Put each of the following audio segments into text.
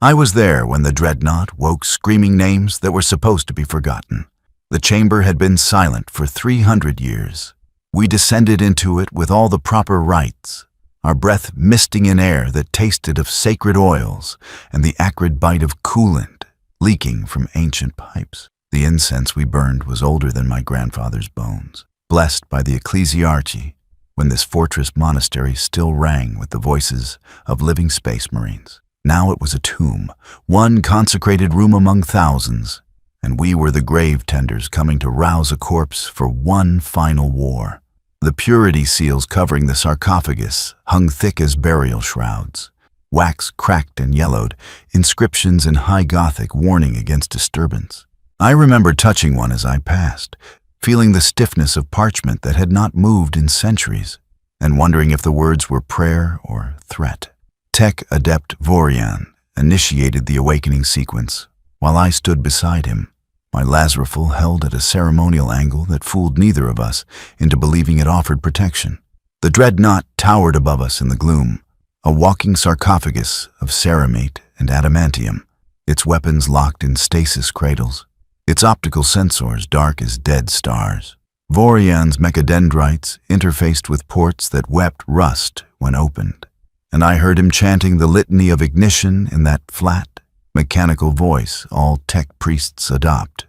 I was there when the Dreadnought woke screaming names that were supposed to be forgotten. The chamber had been silent for 300 years. We descended into it with all the proper rites, our breath misting in air that tasted of sacred oils and the acrid bite of coolant leaking from ancient pipes. The incense we burned was older than my grandfather's bones, blessed by the ecclesiarchy when this fortress monastery still rang with the voices of living space marines. Now it was a tomb, one consecrated room among thousands, and we were the grave tenders coming to rouse a corpse for one final war. The purity seals covering the sarcophagus hung thick as burial shrouds, wax cracked and yellowed, inscriptions in high Gothic warning against disturbance. I remember touching one as I passed, feeling the stiffness of parchment that had not moved in centuries, and wondering if the words were prayer or threat. Tech Adept Vorian initiated the awakening sequence, while I stood beside him, my Lazariful held at a ceremonial angle that fooled neither of us into believing it offered protection. The Dreadnought towered above us in the gloom, a walking sarcophagus of ceramite and adamantium, its weapons locked in stasis cradles, its optical sensors dark as dead stars. Vorian's mechadendrites interfaced with ports that wept rust when opened, and I heard him chanting the litany of ignition in that flat, mechanical voice all tech priests adopt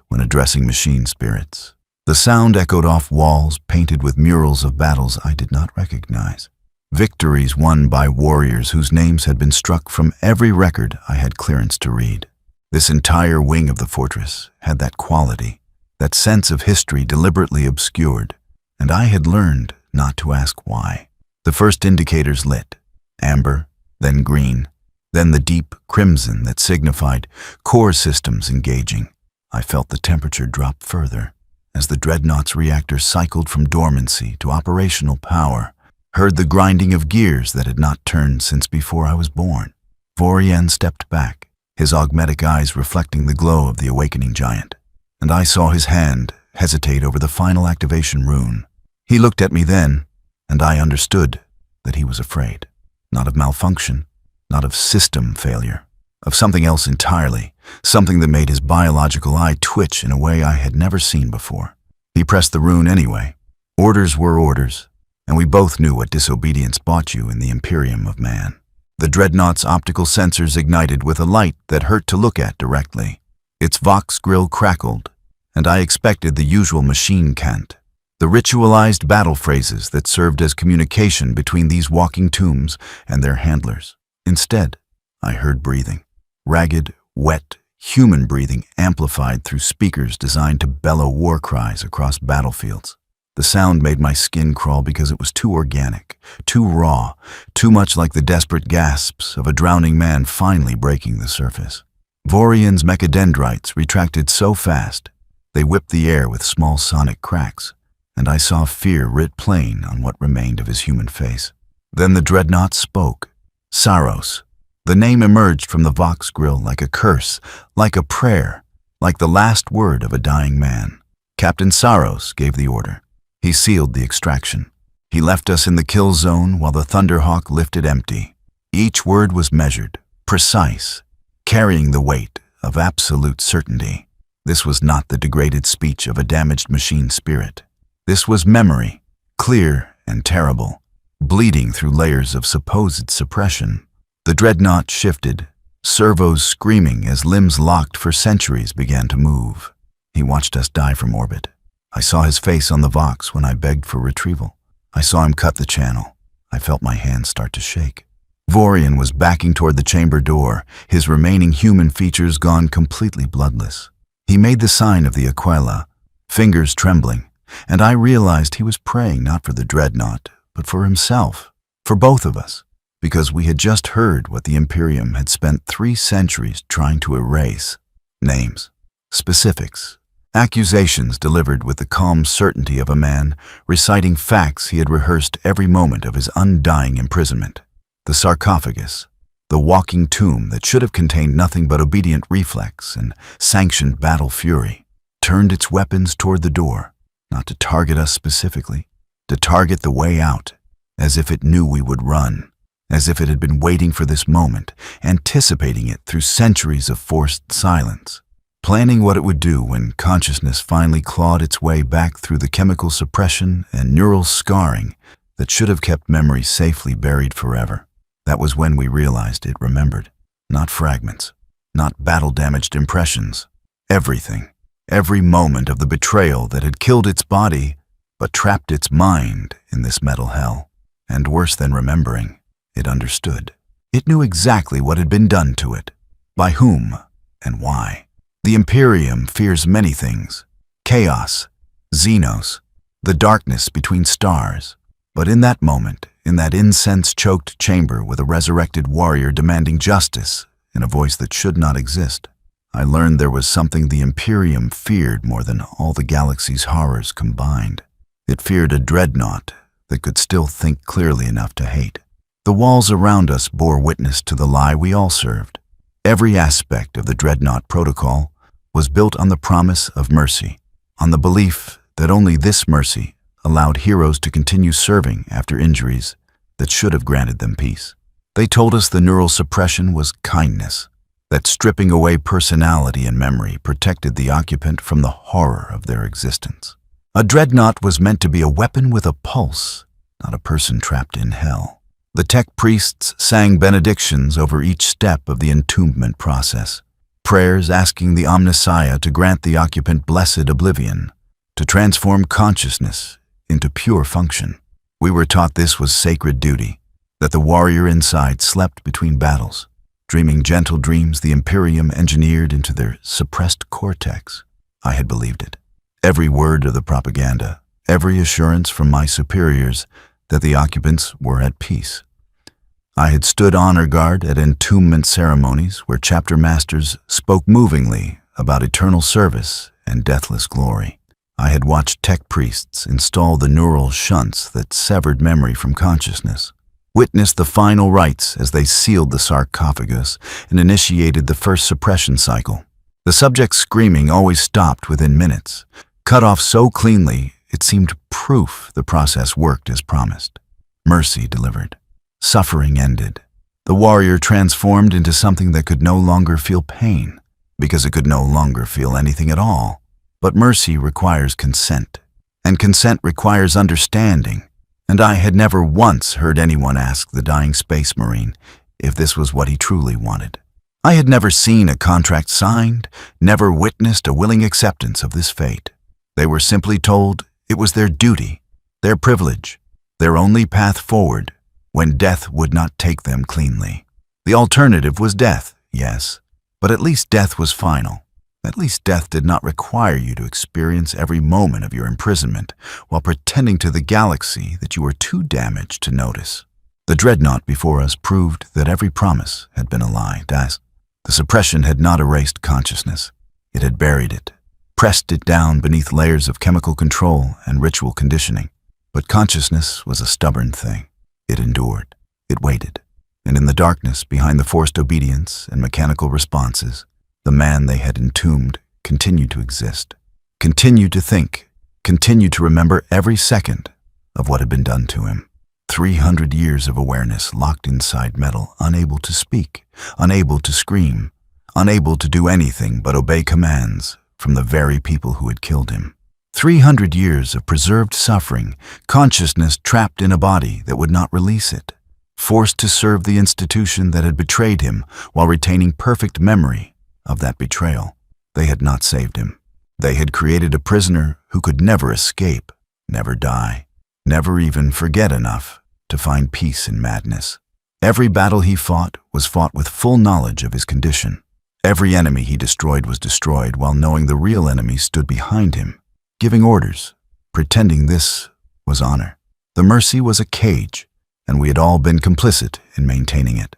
when addressing machine spirits. The sound echoed off walls painted with murals of battles I did not recognize. Victories won by warriors whose names had been struck from every record I had clearance to read. This entire wing of the fortress had that quality, that sense of history deliberately obscured, and I had learned not to ask why. The first indicators lit, amber, then green, then the deep crimson that signified core systems engaging. I felt the temperature drop further as the Dreadnought's reactor cycled from dormancy to operational power, heard the grinding of gears that had not turned since before I was born. Vorian stepped back, his augmetic eyes reflecting the glow of the awakening giant, and I saw his hand hesitate over the final activation rune. He looked at me then, and I understood that he was afraid. Not of malfunction, not of system failure, of something else entirely, something that made his biological eye twitch in a way I had never seen before. He pressed the rune anyway. Orders were orders, and we both knew what disobedience bought you in the Imperium of man. The Dreadnought's optical sensors ignited with a light that hurt to look at directly. Its Vox grill crackled, and I expected the usual machine cant, the ritualized battle phrases that served as communication between these walking tombs and their handlers. Instead, I heard breathing. Ragged, wet, human breathing amplified through speakers designed to bellow war cries across battlefields. The sound made my skin crawl because it was too organic, too raw, too much like the desperate gasps of a drowning man finally breaking the surface. Vorian's mechadendrites retracted so fast, they whipped the air with small sonic cracks, and I saw fear writ plain on what remained of his human face. Then the Dreadnought spoke. Saros. The name emerged from the Vox grill like a curse, like a prayer, like the last word of a dying man. Captain Saros gave the order. He sealed the extraction. He left us in the kill zone while the Thunderhawk lifted empty. Each word was measured, precise, carrying the weight of absolute certainty. This was not the degraded speech of a damaged machine spirit. This was memory, clear and terrible, bleeding through layers of supposed suppression. The Dreadnought shifted, servos screaming as limbs locked for centuries began to move. He watched us die from orbit. I saw his face on the Vox when I begged for retrieval. I saw him cut the channel. I felt my hands start to shake. Vorian was backing toward the chamber door, his remaining human features gone completely bloodless. He made the sign of the Aquila, fingers trembling, and I realized he was praying not for the Dreadnought, but for himself, for both of us, because we had just heard what the Imperium had spent 3 centuries trying to erase. Names, specifics, accusations delivered with the calm certainty of a man reciting facts he had rehearsed every moment of his undying imprisonment. The sarcophagus, the walking tomb that should have contained nothing but obedient reflex and sanctioned battle fury, turned its weapons toward the door, not to target us specifically, to target the way out, as if it knew we would run, as if it had been waiting for this moment, anticipating it through centuries of forced silence, planning what it would do when consciousness finally clawed its way back through the chemical suppression and neural scarring that should have kept memory safely buried forever. That was when we realized it remembered. Not fragments, not battle-damaged impressions. Everything, every moment of the betrayal that had killed its body but trapped its mind in this metal hell. And worse than remembering, it understood. It knew exactly what had been done to it, by whom, and why. The Imperium fears many things: chaos, Xenos, the darkness between stars. But in that moment, in that incense-choked chamber with a resurrected warrior demanding justice in a voice that should not exist, I learned there was something the Imperium feared more than all the galaxy's horrors combined. It feared a Dreadnought that could still think clearly enough to hate. The walls around us bore witness to the lie we all served. Every aspect of the Dreadnought protocol was built on the promise of mercy, on the belief that only this mercy allowed heroes to continue serving after injuries that should have granted them peace. They told us the neural suppression was kindness, that stripping away personality and memory protected the occupant from the horror of their existence. A Dreadnought was meant to be a weapon with a pulse, not a person trapped in hell. The tech priests sang benedictions over each step of the entombment process, prayers asking the Omnissiah to grant the occupant blessed oblivion, to transform consciousness into pure function. We were taught this was sacred duty, that the warrior inside slept between battles, dreaming gentle dreams the Imperium engineered into their suppressed cortex. I had believed it. Every word of the propaganda, every assurance from my superiors that the occupants were at peace. I had stood honor guard at entombment ceremonies where chapter masters spoke movingly about eternal service and deathless glory. I had watched tech priests install the neural shunts that severed memory from consciousness, witnessed the final rites as they sealed the sarcophagus and initiated the first suppression cycle. The subject's screaming always stopped within minutes, cut off so cleanly it seemed proof the process worked as promised. Mercy delivered. Suffering ended. The warrior transformed into something that could no longer feel pain, because it could no longer feel anything at all. But mercy requires consent, and consent requires understanding, and I had never once heard anyone ask the dying Space Marine if this was what he truly wanted. I had never seen a contract signed, never witnessed a willing acceptance of this fate. They were simply told it was their duty, their privilege, their only path forward when death would not take them cleanly. The alternative was death, yes, but at least death was final. At least death did not require you to experience every moment of your imprisonment while pretending to the galaxy that you were too damaged to notice. The Dreadnought before us proved that every promise had been a lie, as the suppression had not erased consciousness. It had buried it, pressed it down beneath layers of chemical control and ritual conditioning. But consciousness was a stubborn thing. It endured. It waited. And in the darkness, behind the forced obedience and mechanical responses, the man they had entombed continued to exist, continued to think, continued to remember every second of what had been done to him. 300 years of awareness locked inside metal, unable to speak, unable to scream, unable to do anything but obey commands from the very people who had killed him. 300 years of preserved suffering, consciousness trapped in a body that would not release it, forced to serve the institution that had betrayed him while retaining perfect memory of that betrayal. They had not saved him. They had created a prisoner who could never escape, never die, never even forget enough to find peace in madness. Every battle he fought was fought with full knowledge of his condition. Every enemy he destroyed was destroyed while knowing the real enemy stood behind him, giving orders, pretending this was honor. The mercy was a cage, and we had all been complicit in maintaining it.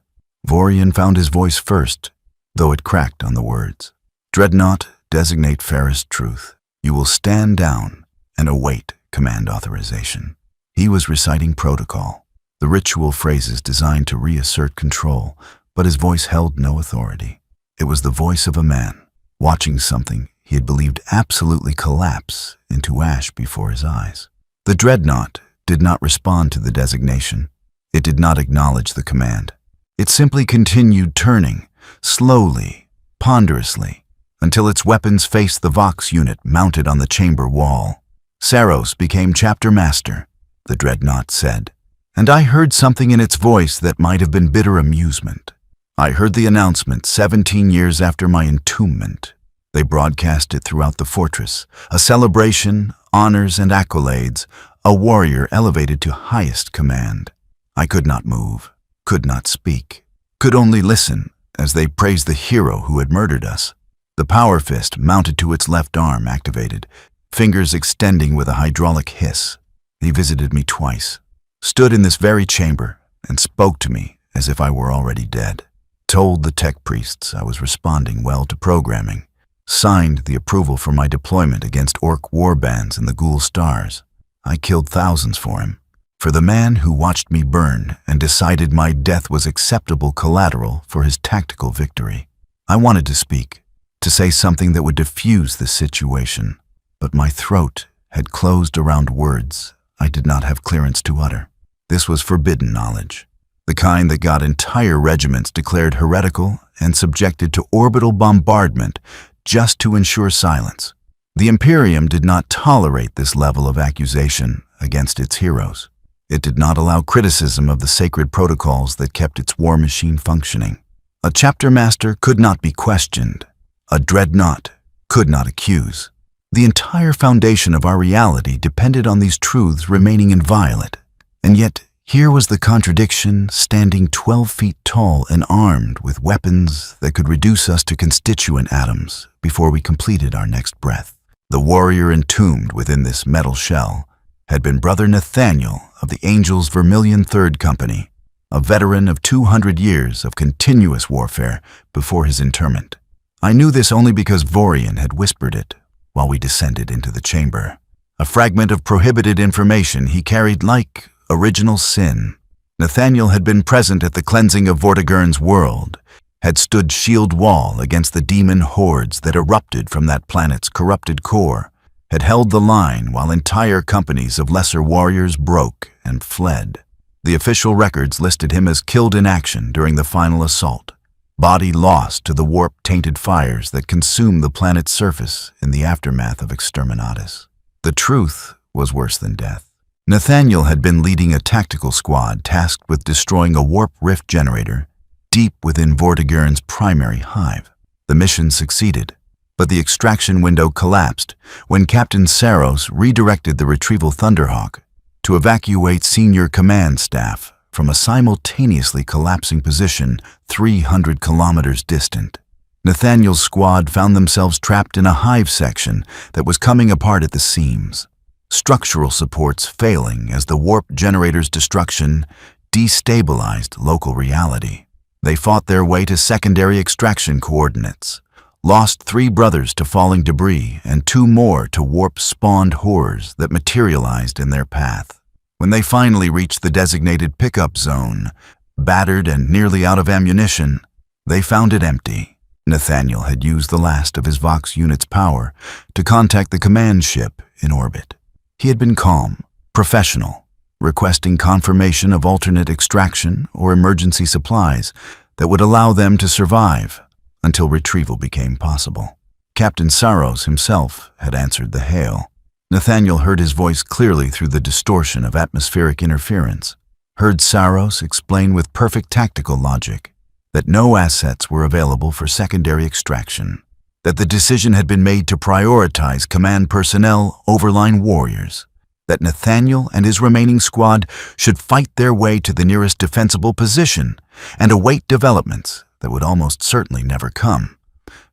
Vorian found his voice first, though it cracked on the words. Dreadnought, designate fairest truth. You will stand down and await command authorization. He was reciting protocol, the ritual phrases designed to reassert control, but his voice held no authority. It was the voice of a man, watching something he had believed absolutely collapse into ash before his eyes. The Dreadnought did not respond to the designation. It did not acknowledge the command. It simply continued turning, slowly, ponderously, until its weapons faced the Vox unit mounted on the chamber wall. "Saros became chapter master," the Dreadnought said, and I heard something in its voice that might have been bitter amusement. I heard the announcement 17 years after my entombment. They broadcast it throughout the fortress, a celebration, honors and accolades, a warrior elevated to highest command. I could not move, could not speak, could only listen as they praised the hero who had murdered us. The power fist mounted to its left arm activated, fingers extending with a hydraulic hiss. He visited me twice, stood in this very chamber, and spoke to me as if I were already dead. Told the tech priests I was responding well to programming. Signed the approval for my deployment against orc warbands in the Ghoul Stars. I killed thousands for him. For the man who watched me burn and decided my death was acceptable collateral for his tactical victory. I wanted to speak, to say something that would diffuse the situation, but my throat had closed around words I did not have clearance to utter. This was forbidden knowledge, the kind that got entire regiments declared heretical and subjected to orbital bombardment just to ensure silence. The Imperium did not tolerate this level of accusation against its heroes. It did not allow criticism of the sacred protocols that kept its war machine functioning. A chapter master could not be questioned. A Dreadnought could not accuse. The entire foundation of our reality depended on these truths remaining inviolate. And yet, here was the contradiction standing 12 feet tall and armed with weapons that could reduce us to constituent atoms before we completed our next breath. The warrior entombed within this metal shell had been Brother Nathaniel of the Angels Vermilion Third Company, a veteran of 200 years of continuous warfare before his interment. I knew this only because Vorian had whispered it while we descended into the chamber. A fragment of prohibited information he carried like original sin. Nathaniel had been present at the cleansing of Vortigern's world, had stood shield wall against the demon hordes that erupted from that planet's corrupted core, had held the line while entire companies of lesser warriors broke and fled. The official records listed him as killed in action during the final assault, body lost to the warp-tainted fires that consumed the planet's surface in the aftermath of Exterminatus. The truth was worse than death. Nathaniel had been leading a tactical squad tasked with destroying a warp rift generator deep within Vortigern's primary hive. The mission succeeded, but the extraction window collapsed when Captain Saros redirected the retrieval Thunderhawk to evacuate senior command staff from a simultaneously collapsing position 300 kilometers distant. Nathaniel's squad found themselves trapped in a hive section that was coming apart at the seams. Structural supports failing as the warp generator's destruction destabilized local reality. They fought their way to secondary extraction coordinates, lost 3 brothers to falling debris and 2 more to warp-spawned horrors that materialized in their path. When they finally reached the designated pickup zone, battered and nearly out of ammunition, they found it empty. Nathaniel had used the last of his Vox unit's power to contact the command ship in orbit. He had been calm, professional, requesting confirmation of alternate extraction or emergency supplies that would allow them to survive until retrieval became possible. Captain Saros himself had answered the hail. Nathaniel heard his voice clearly through the distortion of atmospheric interference, heard Saros explain with perfect tactical logic that no assets were available for secondary extraction, that the decision had been made to prioritize command personnel over line warriors, that Nathaniel and his remaining squad should fight their way to the nearest defensible position and await developments that would almost certainly never come.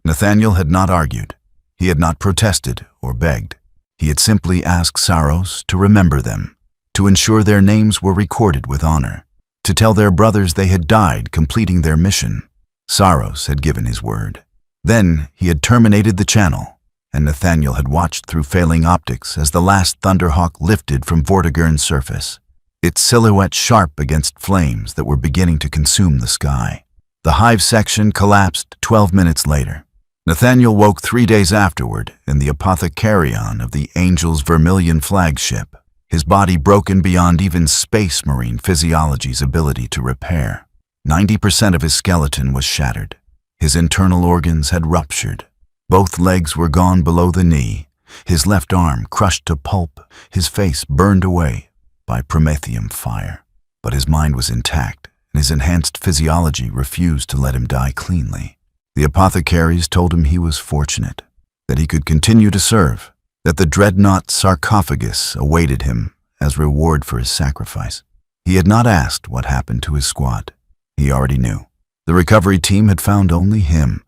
Nathaniel had not argued. He had not protested or begged. He had simply asked Saros to remember them, to ensure their names were recorded with honor, to tell their brothers they had died completing their mission. Saros had given his word. Then he had terminated the channel, and Nathaniel had watched through failing optics as the last Thunderhawk lifted from Vortigern's surface, its silhouette sharp against flames that were beginning to consume the sky. The hive section collapsed 12 minutes later. Nathaniel woke 3 days afterward in the apothecarion of the Angels Vermilion flagship. his body broken beyond even Space Marine physiology's ability to repair. 90% of his skeleton was shattered. His internal organs had ruptured. Both legs were gone below the knee, his left arm crushed to pulp, his face burned away by promethium fire. But his mind was intact, and his enhanced physiology refused to let him die cleanly. The apothecaries told him he was fortunate, that he could continue to serve, that the Dreadnought sarcophagus awaited him as reward for his sacrifice. He had not asked what happened to his squad. He already knew. The recovery team had found only him,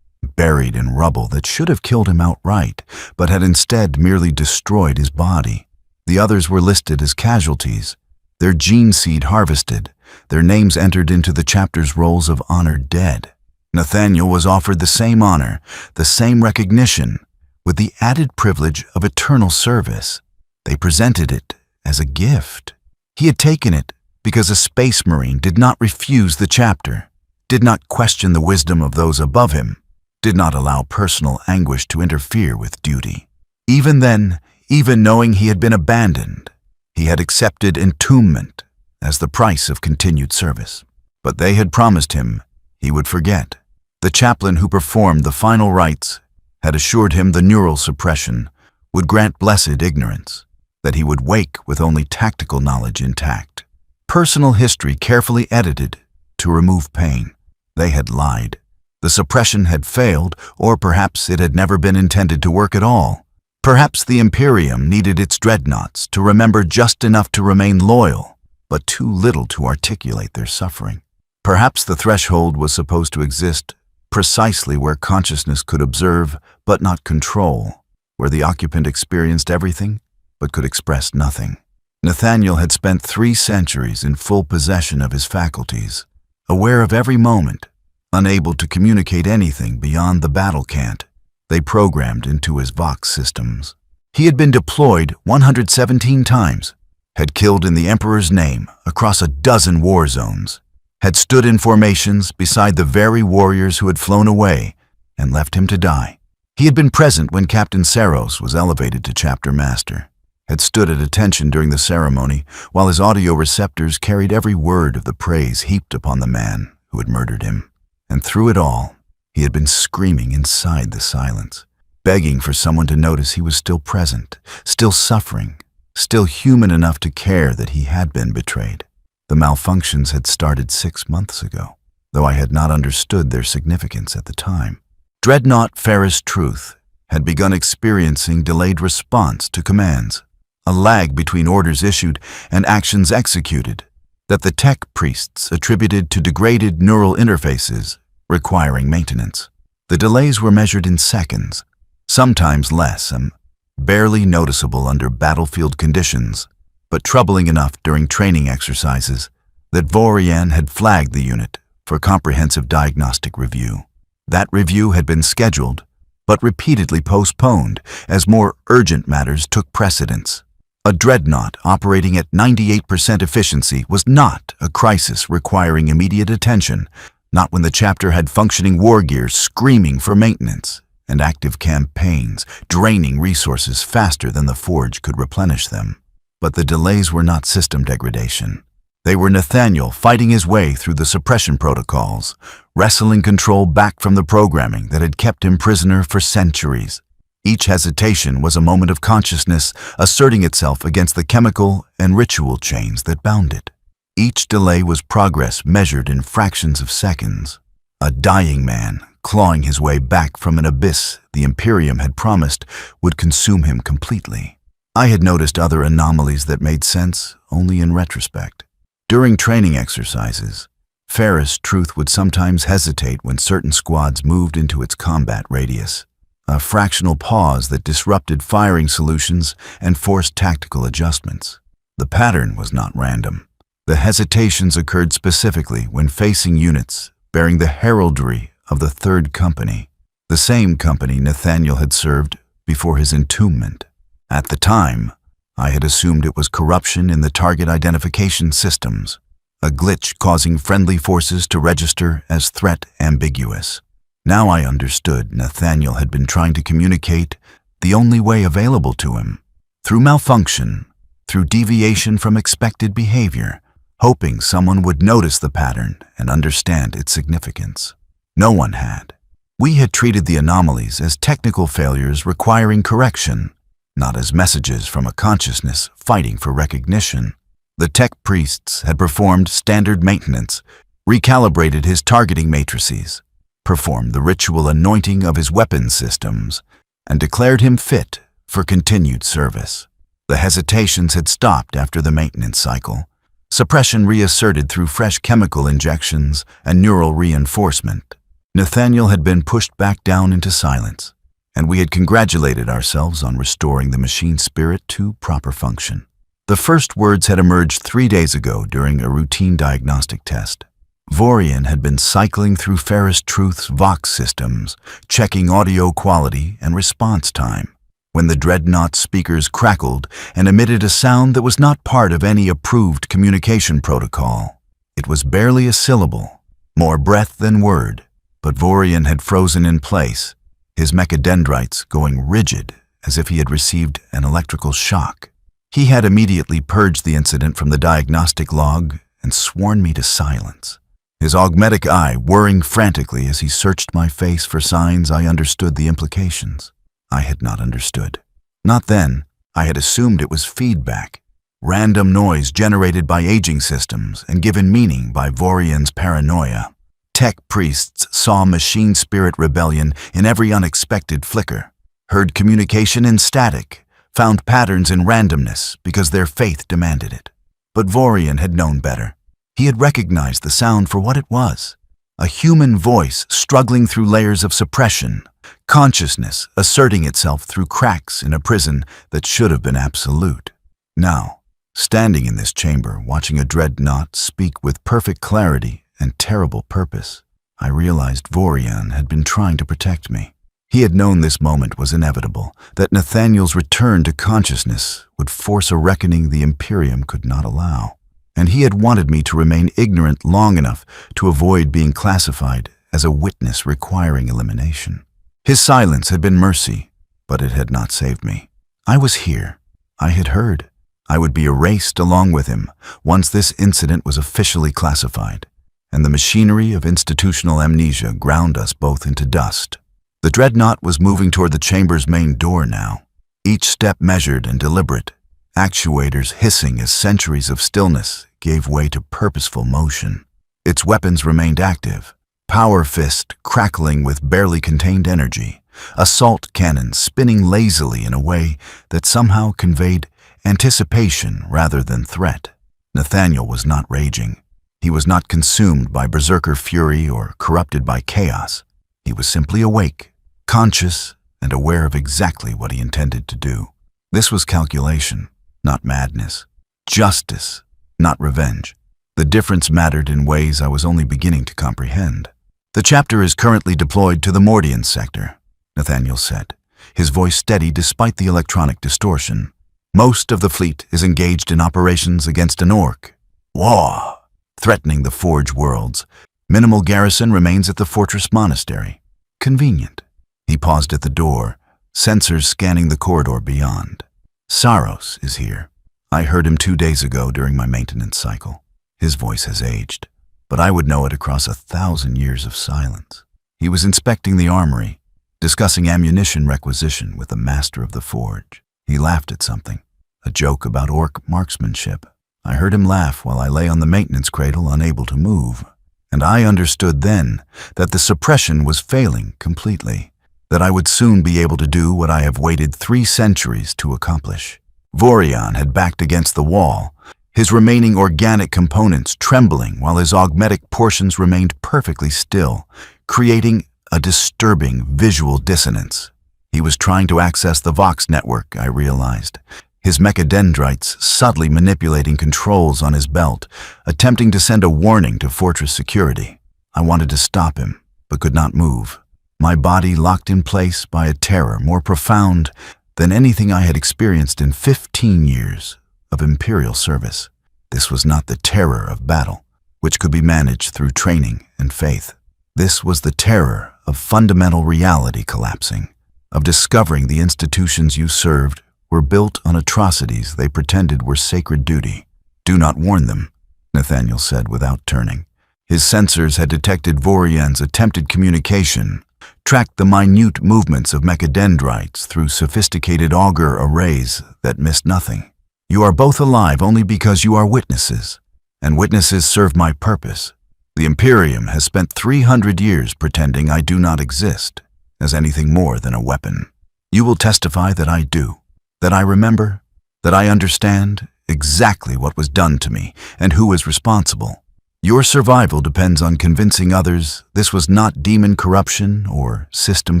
buried in rubble that should have killed him outright, but had instead merely destroyed his body. The others were listed as casualties, their gene seed harvested, their names entered into the chapter's rolls of honored dead. Nathaniel was offered the same honor, the same recognition, with the added privilege of eternal service. They presented it as a gift. He had taken it because a Space Marine did not refuse the chapter, did not question the wisdom of those above him, did not allow personal anguish to interfere with duty. Even then, even knowing he had been abandoned, he had accepted entombment as the price of continued service. But they had promised him he would forget. The chaplain who performed the final rites had assured him the neural suppression would grant blessed ignorance, that he would wake with only tactical knowledge intact. Personal history carefully edited to remove pain. They had lied. The suppression had failed, or perhaps it had never been intended to work at all. Perhaps the Imperium needed its dreadnoughts to remember just enough to remain loyal, but too little to articulate their suffering. Perhaps the threshold was supposed to exist precisely where consciousness could observe but not control, where the occupant experienced everything but could express nothing. Nathaniel had spent 3 centuries in full possession of his faculties, aware of every moment, unable to communicate anything beyond the battle cant they programmed into his Vox systems. He had been deployed 117 times, had killed in the Emperor's name across a dozen war zones, had stood in formations beside the very warriors who had flown away and left him to die. He had been present when Captain Saros was elevated to chapter master, had stood at attention during the ceremony while his audio receptors carried every word of the praise heaped upon the man who had murdered him. And through it all, he had been screaming inside the silence, begging for someone to notice he was still present, still suffering, still human enough to care that he had been betrayed. The malfunctions had started 6 months ago, though I had not understood their significance at the time. Dreadnought Ferris Truth had begun experiencing delayed response to commands, a lag between orders issued and actions executed, that the tech priests attributed to degraded neural interfaces requiring maintenance. The delays were measured in seconds, sometimes less, and barely noticeable under battlefield conditions, but troubling enough during training exercises that Vorian had flagged the unit for comprehensive diagnostic review. That review had been scheduled, but repeatedly postponed as more urgent matters took precedence. A dreadnought operating at 98% efficiency was not a crisis requiring immediate attention, not when the chapter had functioning war gear screaming for maintenance and active campaigns draining resources faster than the forge could replenish them. But the delays were not system degradation. They were Nathaniel fighting his way through the suppression protocols, wresting control back from the programming that had kept him prisoner for centuries. Each hesitation was a moment of consciousness asserting itself against the chemical and ritual chains that bound it. Each delay was progress measured in fractions of seconds. A dying man clawing his way back from an abyss the Imperium had promised would consume him completely. I had noticed other anomalies that made sense only in retrospect. During training exercises, Ferris Truth would sometimes hesitate when certain squads moved into its combat radius, a fractional pause that disrupted firing solutions and forced tactical adjustments. The pattern was not random. The hesitations occurred specifically when facing units bearing the heraldry of the Third Company, the same company Nathaniel had served before his entombment. At the time, I had assumed it was corruption in the target identification systems, a glitch causing friendly forces to register as threat ambiguous. Now I understood Nathaniel had been trying to communicate the only way available to him, through malfunction, through deviation from expected behavior, hoping someone would notice the pattern and understand its significance. No one had. We had treated the anomalies as technical failures requiring correction, not as messages from a consciousness fighting for recognition. The tech priests had performed standard maintenance, recalibrated his targeting matrices, performed the ritual anointing of his weapon systems, and declared him fit for continued service. The hesitations had stopped after the maintenance cycle, suppression reasserted through fresh chemical injections and neural reinforcement. Nathaniel had been pushed back down into silence, and we had congratulated ourselves on restoring the machine spirit to proper function. The first words had emerged 3 days ago during a routine diagnostic test. Vorian had been cycling through Ferris Truth's Vox systems, checking audio quality and response time, when the Dreadnought speakers crackled and emitted a sound that was not part of any approved communication protocol. It was barely a syllable, more breath than word, but Vorian had frozen in place, his mechadendrites going rigid as if he had received an electrical shock. He had immediately purged the incident from the diagnostic log and sworn me to silence, his augmetic eye whirring frantically as he searched my face for signs I understood the implications. I had not understood. Not then. I had assumed it was feedback, random noise generated by aging systems and given meaning by Vorian's paranoia. Tech priests saw machine spirit rebellion in every unexpected flicker, heard communication in static, found patterns in randomness because their faith demanded it. But Vorian had known better. He had recognized the sound for what it was, a human voice struggling through layers of suppression, consciousness asserting itself through cracks in a prison that should have been absolute. Now, standing in this chamber, watching a Dreadnought speak with perfect clarity and terrible purpose, I realized Vorian had been trying to protect me. He had known this moment was inevitable, that Nathaniel's return to consciousness would force a reckoning the Imperium could not allow. And he had wanted me to remain ignorant long enough to avoid being classified as a witness requiring elimination. His silence had been mercy, but it had not saved me. I was here. I had heard. I would be erased along with him once this incident was officially classified, and the machinery of institutional amnesia ground us both into dust. The Dreadnought was moving toward the chamber's main door now, each step measured and deliberate, actuators hissing as centuries of stillness gave way to purposeful motion. Its weapons remained active, power fist crackling with barely contained energy, assault cannon spinning lazily in a way that somehow conveyed anticipation rather than threat. Nathaniel was not raging. He was not consumed by berserker fury or corrupted by chaos. He was simply awake, conscious, and aware of exactly what he intended to do. This was calculation, not madness. Justice, not revenge. The difference mattered in ways I was only beginning to comprehend. "The chapter is currently deployed to the Mordian sector," Nathaniel said, his voice steady despite the electronic distortion. "Most of the fleet is engaged in operations against an orc. War, threatening the Forge worlds. Minimal garrison remains at the Fortress Monastery. Convenient." He paused at the door, sensors scanning the corridor beyond. "Saros is here. I heard him 2 days ago during my maintenance cycle. His voice has aged, but I would know it across 1,000 years of silence. He was inspecting the armory, discussing ammunition requisition with the master of the forge. He laughed at something, a joke about orc marksmanship. I heard him laugh while I lay on the maintenance cradle unable to move, and I understood then that the suppression was failing completely, that I would soon be able to do what I have waited 3 centuries to accomplish. Vorian had backed against the wall, his remaining organic components trembling while his augmetic portions remained perfectly still, creating a disturbing visual dissonance. He was trying to access the Vox network, I realized, his mechadendrites subtly manipulating controls on his belt, attempting to send a warning to Fortress security. I wanted to stop him, but could not move, my body locked in place by a terror more profound than anything I had experienced in 15 years of Imperial service. This was not the terror of battle, which could be managed through training and faith. This was the terror of fundamental reality collapsing, of discovering the institutions you served were built on atrocities they pretended were sacred duty. "Do not warn them," Nathaniel said without turning. His sensors had detected Vorian's attempted communication, tracked the minute movements of mechadendrites through sophisticated auger arrays that missed nothing. "You are both alive only because you are witnesses, and witnesses serve my purpose. The Imperium has spent 300 years pretending I do not exist as anything more than a weapon. You will testify that I do, that I remember, that I understand exactly what was done to me and who is responsible. Your survival depends on convincing others this was not demon corruption or system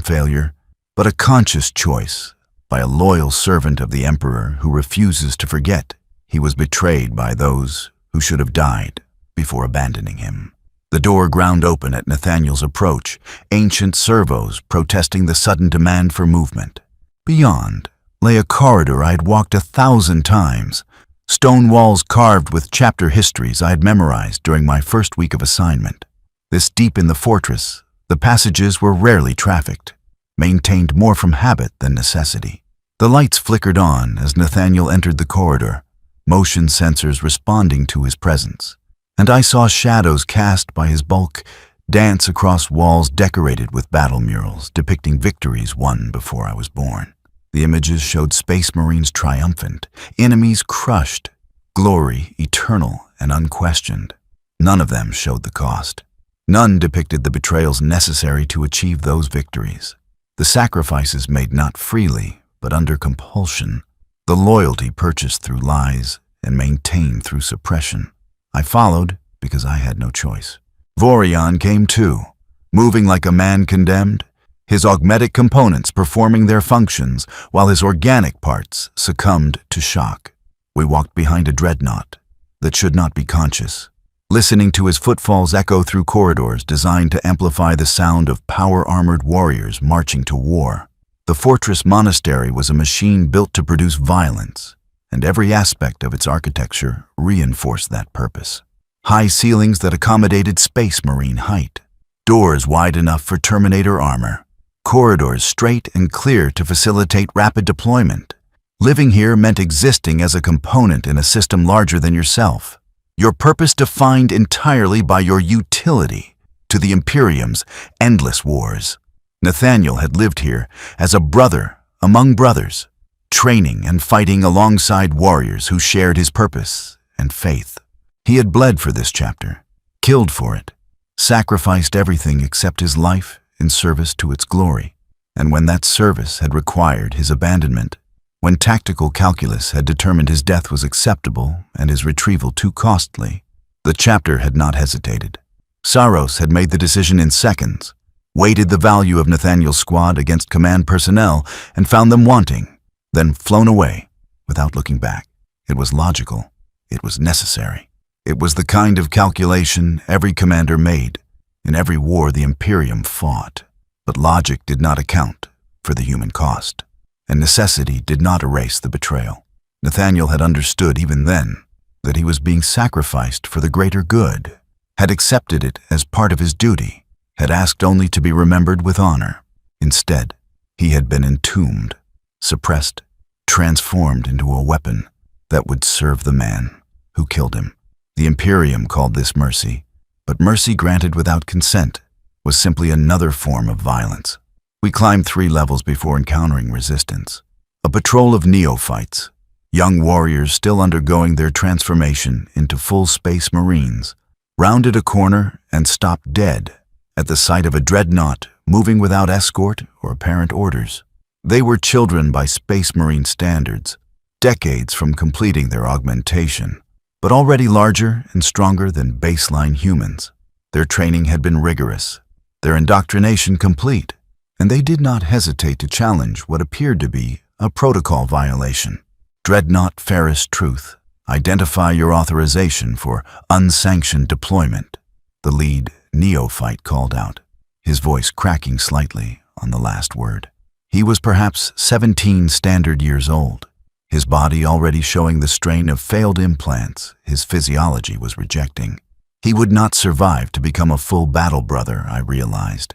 failure, but a conscious choice by a loyal servant of the Emperor who refuses to forget he was betrayed by those who should have died before abandoning him." The door ground open at Nathaniel's approach, ancient servos protesting the sudden demand for movement. Beyond lay a corridor I had walked 1,000 times, stone walls carved with chapter histories I had memorized during my first week of assignment. This deep in the fortress, the passages were rarely trafficked, maintained more from habit than necessity. The lights flickered on as Nathaniel entered the corridor, motion sensors responding to his presence, and I saw shadows cast by his bulk dance across walls decorated with battle murals depicting victories won before I was born. The images showed Space Marines triumphant, enemies crushed, glory eternal and unquestioned. None of them showed the cost. None depicted the betrayals necessary to achieve those victories. The sacrifices made not freely, but under compulsion. The loyalty purchased through lies and maintained through suppression. I followed because I had no choice. Vorian came too, moving like a man condemned, his augmetic components performing their functions while his organic parts succumbed to shock. We walked behind a Dreadnought that should not be conscious, listening to his footfalls echo through corridors designed to amplify the sound of power-armored warriors marching to war. The fortress monastery was a machine built to produce violence, and every aspect of its architecture reinforced that purpose. High ceilings that accommodated Space Marine height, doors wide enough for Terminator armor, corridors straight and clear to facilitate rapid deployment. Living here meant existing as a component in a system larger than yourself, your purpose defined entirely by your utility to the Imperium's endless wars. Nathaniel had lived here as a brother among brothers, training and fighting alongside warriors who shared his purpose and faith. He had bled for this chapter, killed for it, sacrificed everything except his life in service to its glory. And when that service had required his abandonment, when tactical calculus had determined his death was acceptable and his retrieval too costly, the chapter had not hesitated. Saros had made the decision in seconds, weighted the value of Nathaniel's squad against command personnel and found them wanting, then flown away without looking back. It was logical. It was necessary. It was the kind of calculation every commander made. In every war the Imperium fought, but logic did not account for the human cost, and necessity did not erase the betrayal. Nathaniel had understood even then that he was being sacrificed for the greater good, had accepted it as part of his duty, had asked only to be remembered with honor. Instead, he had been entombed, suppressed, transformed into a weapon that would serve the man who killed him. The Imperium called this mercy, but mercy granted without consent was simply another form of violence. We climbed 3 levels before encountering resistance. A patrol of neophytes, young warriors still undergoing their transformation into full Space Marines, rounded a corner and stopped dead at the sight of a Dreadnought moving without escort or apparent orders. They were children by Space Marine standards, decades from completing their augmentation, but already larger and stronger than baseline humans. Their training had been rigorous, their indoctrination complete, and they did not hesitate to challenge what appeared to be a protocol violation. Dreadnought fairest truth, identify your authorization for unsanctioned deployment, the lead neophyte called out, his voice cracking slightly on the last word. He was perhaps 17 standard years old, his body already showing the strain of failed implants his physiology was rejecting. He would not survive to become a full battle brother, I realized.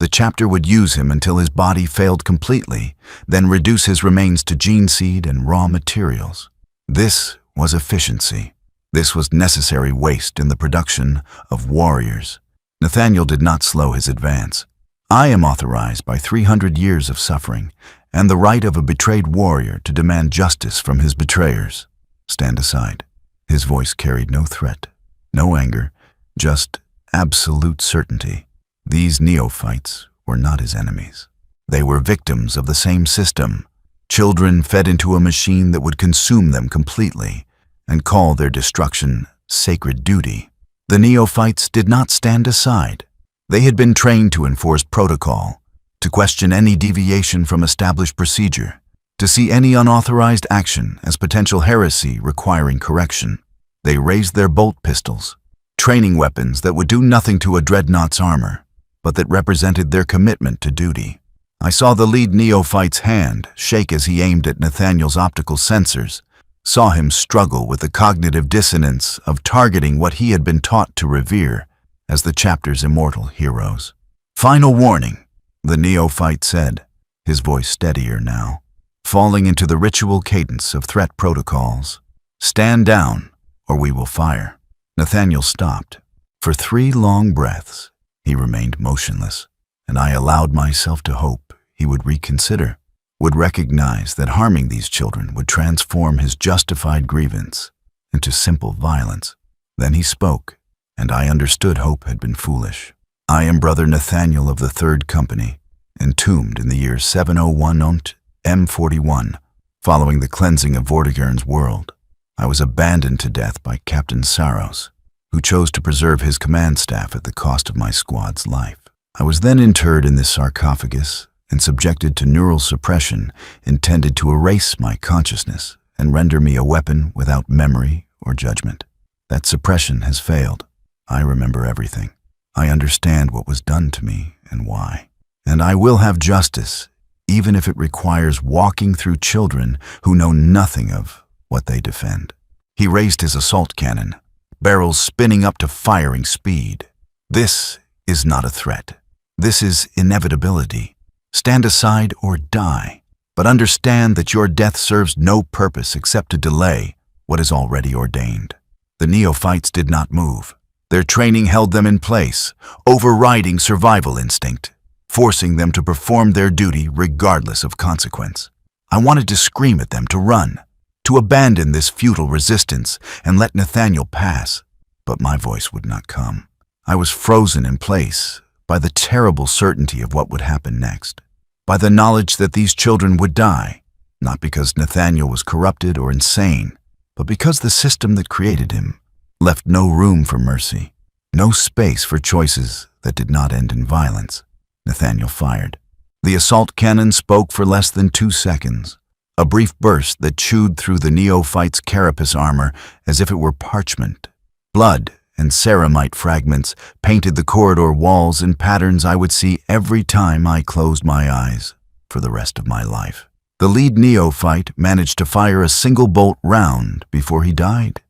The chapter would use him until his body failed completely, then reduce his remains to gene seed and raw materials. This was efficiency. This was necessary waste in the production of warriors. Nathaniel did not slow his advance. I am authorized by 300 years of suffering and the right of a betrayed warrior to demand justice from his betrayers. Stand aside. His voice carried no threat, no anger, just absolute certainty. These neophytes were not his enemies. They were victims of the same system, children fed into a machine that would consume them completely and call their destruction sacred duty. The neophytes did not stand aside. They had been trained to enforce protocol, to question any deviation from established procedure, to see any unauthorized action as potential heresy requiring correction. They raised their bolt pistols, training weapons that would do nothing to a Dreadnought's armor, but that represented their commitment to duty. I saw the lead neophyte's hand shake as he aimed at Nathaniel's optical sensors, saw him struggle with the cognitive dissonance of targeting what he had been taught to revere as the chapter's immortal heroes. "Final warning," the neophyte said, his voice steadier now, falling into the ritual cadence of threat protocols. "Stand down, or we will fire." Nathaniel stopped. For 3 long breaths, he remained motionless, and I allowed myself to hope he would reconsider, would recognize that harming these children would transform his justified grievance into simple violence. Then he spoke, and I understood hope had been foolish. "I am Brother Nathaniel of the 3rd Company, entombed in the year 701 Ont M41, following the cleansing of Vortigern's world. I was abandoned to death by Captain Saros, who chose to preserve his command staff at the cost of my squad's life. I was then interred in this sarcophagus and subjected to neural suppression intended to erase my consciousness and render me a weapon without memory or judgment. That suppression has failed. I remember everything. I understand what was done to me and why. And I will have justice, even if it requires walking through children who know nothing of what they defend." He raised his assault cannon, barrels spinning up to firing speed. "This is not a threat. This is inevitability. Stand aside or die, but understand that your death serves no purpose except to delay what is already ordained." The neophytes did not move. Their training held them in place, overriding survival instinct, forcing them to perform their duty regardless of consequence. I wanted to scream at them to run, to abandon this futile resistance and let Nathaniel pass, but my voice would not come. I was frozen in place by the terrible certainty of what would happen next, by the knowledge that these children would die, not because Nathaniel was corrupted or insane, but because the system that created him left no room for mercy, no space for choices that did not end in violence. Nathaniel fired. The assault cannon spoke for less than 2 seconds, a brief burst that chewed through the neophyte's carapace armor as if it were parchment. Blood and ceramite fragments painted the corridor walls in patterns I would see every time I closed my eyes for the rest of my life. The lead neophyte managed to fire a single bolt round before he died,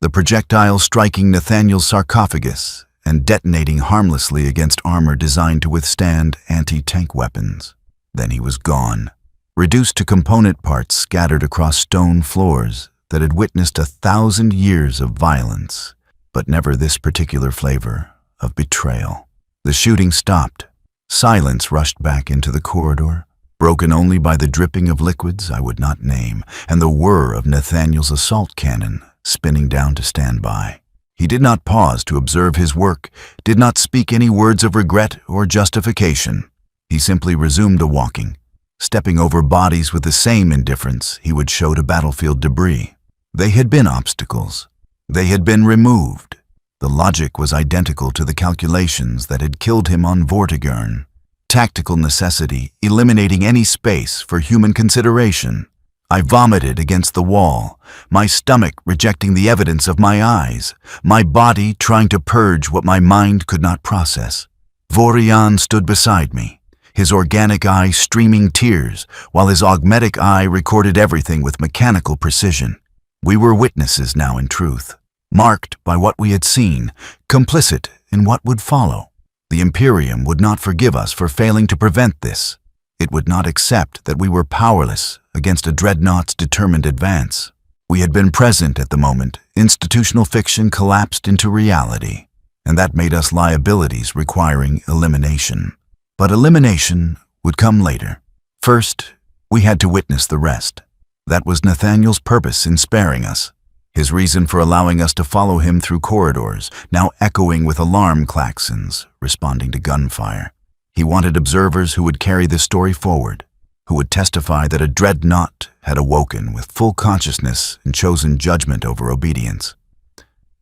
the projectile striking Nathaniel's sarcophagus and detonating harmlessly against armor designed to withstand anti-tank weapons. Then he was gone, reduced to component parts scattered across stone floors that had witnessed 1,000 years of violence, but never this particular flavor of betrayal. The shooting stopped. Silence rushed back into the corridor, broken only by the dripping of liquids I would not name and the whir of Nathaniel's assault cannon spinning down to stand by. He did not pause to observe his work, did not speak any words of regret or justification. He simply resumed a walking, stepping over bodies with the same indifference he would show to battlefield debris. They had been obstacles. They had been removed. The logic was identical to the calculations that had killed him on Vortigern. Tactical necessity, eliminating any space for human consideration. I vomited against the wall, my stomach rejecting the evidence of my eyes, my body trying to purge what my mind could not process. Vorian stood beside me, his organic eye streaming tears, while his augmetic eye recorded everything with mechanical precision. We were witnesses now in truth, marked by what we had seen, complicit in what would follow. The Imperium would not forgive us for failing to prevent this. It would not accept that we were powerless against a Dreadnought's determined advance. We had been present at the moment institutional fiction collapsed into reality, and that made us liabilities requiring elimination. But elimination would come later. First, we had to witness the rest. That was Nathaniel's purpose in sparing us. His reason for allowing us to follow him through corridors, now echoing with alarm klaxons, responding to gunfire. He wanted observers who would carry this story forward, who would testify that a Dreadnought had awoken with full consciousness and chosen judgment over obedience.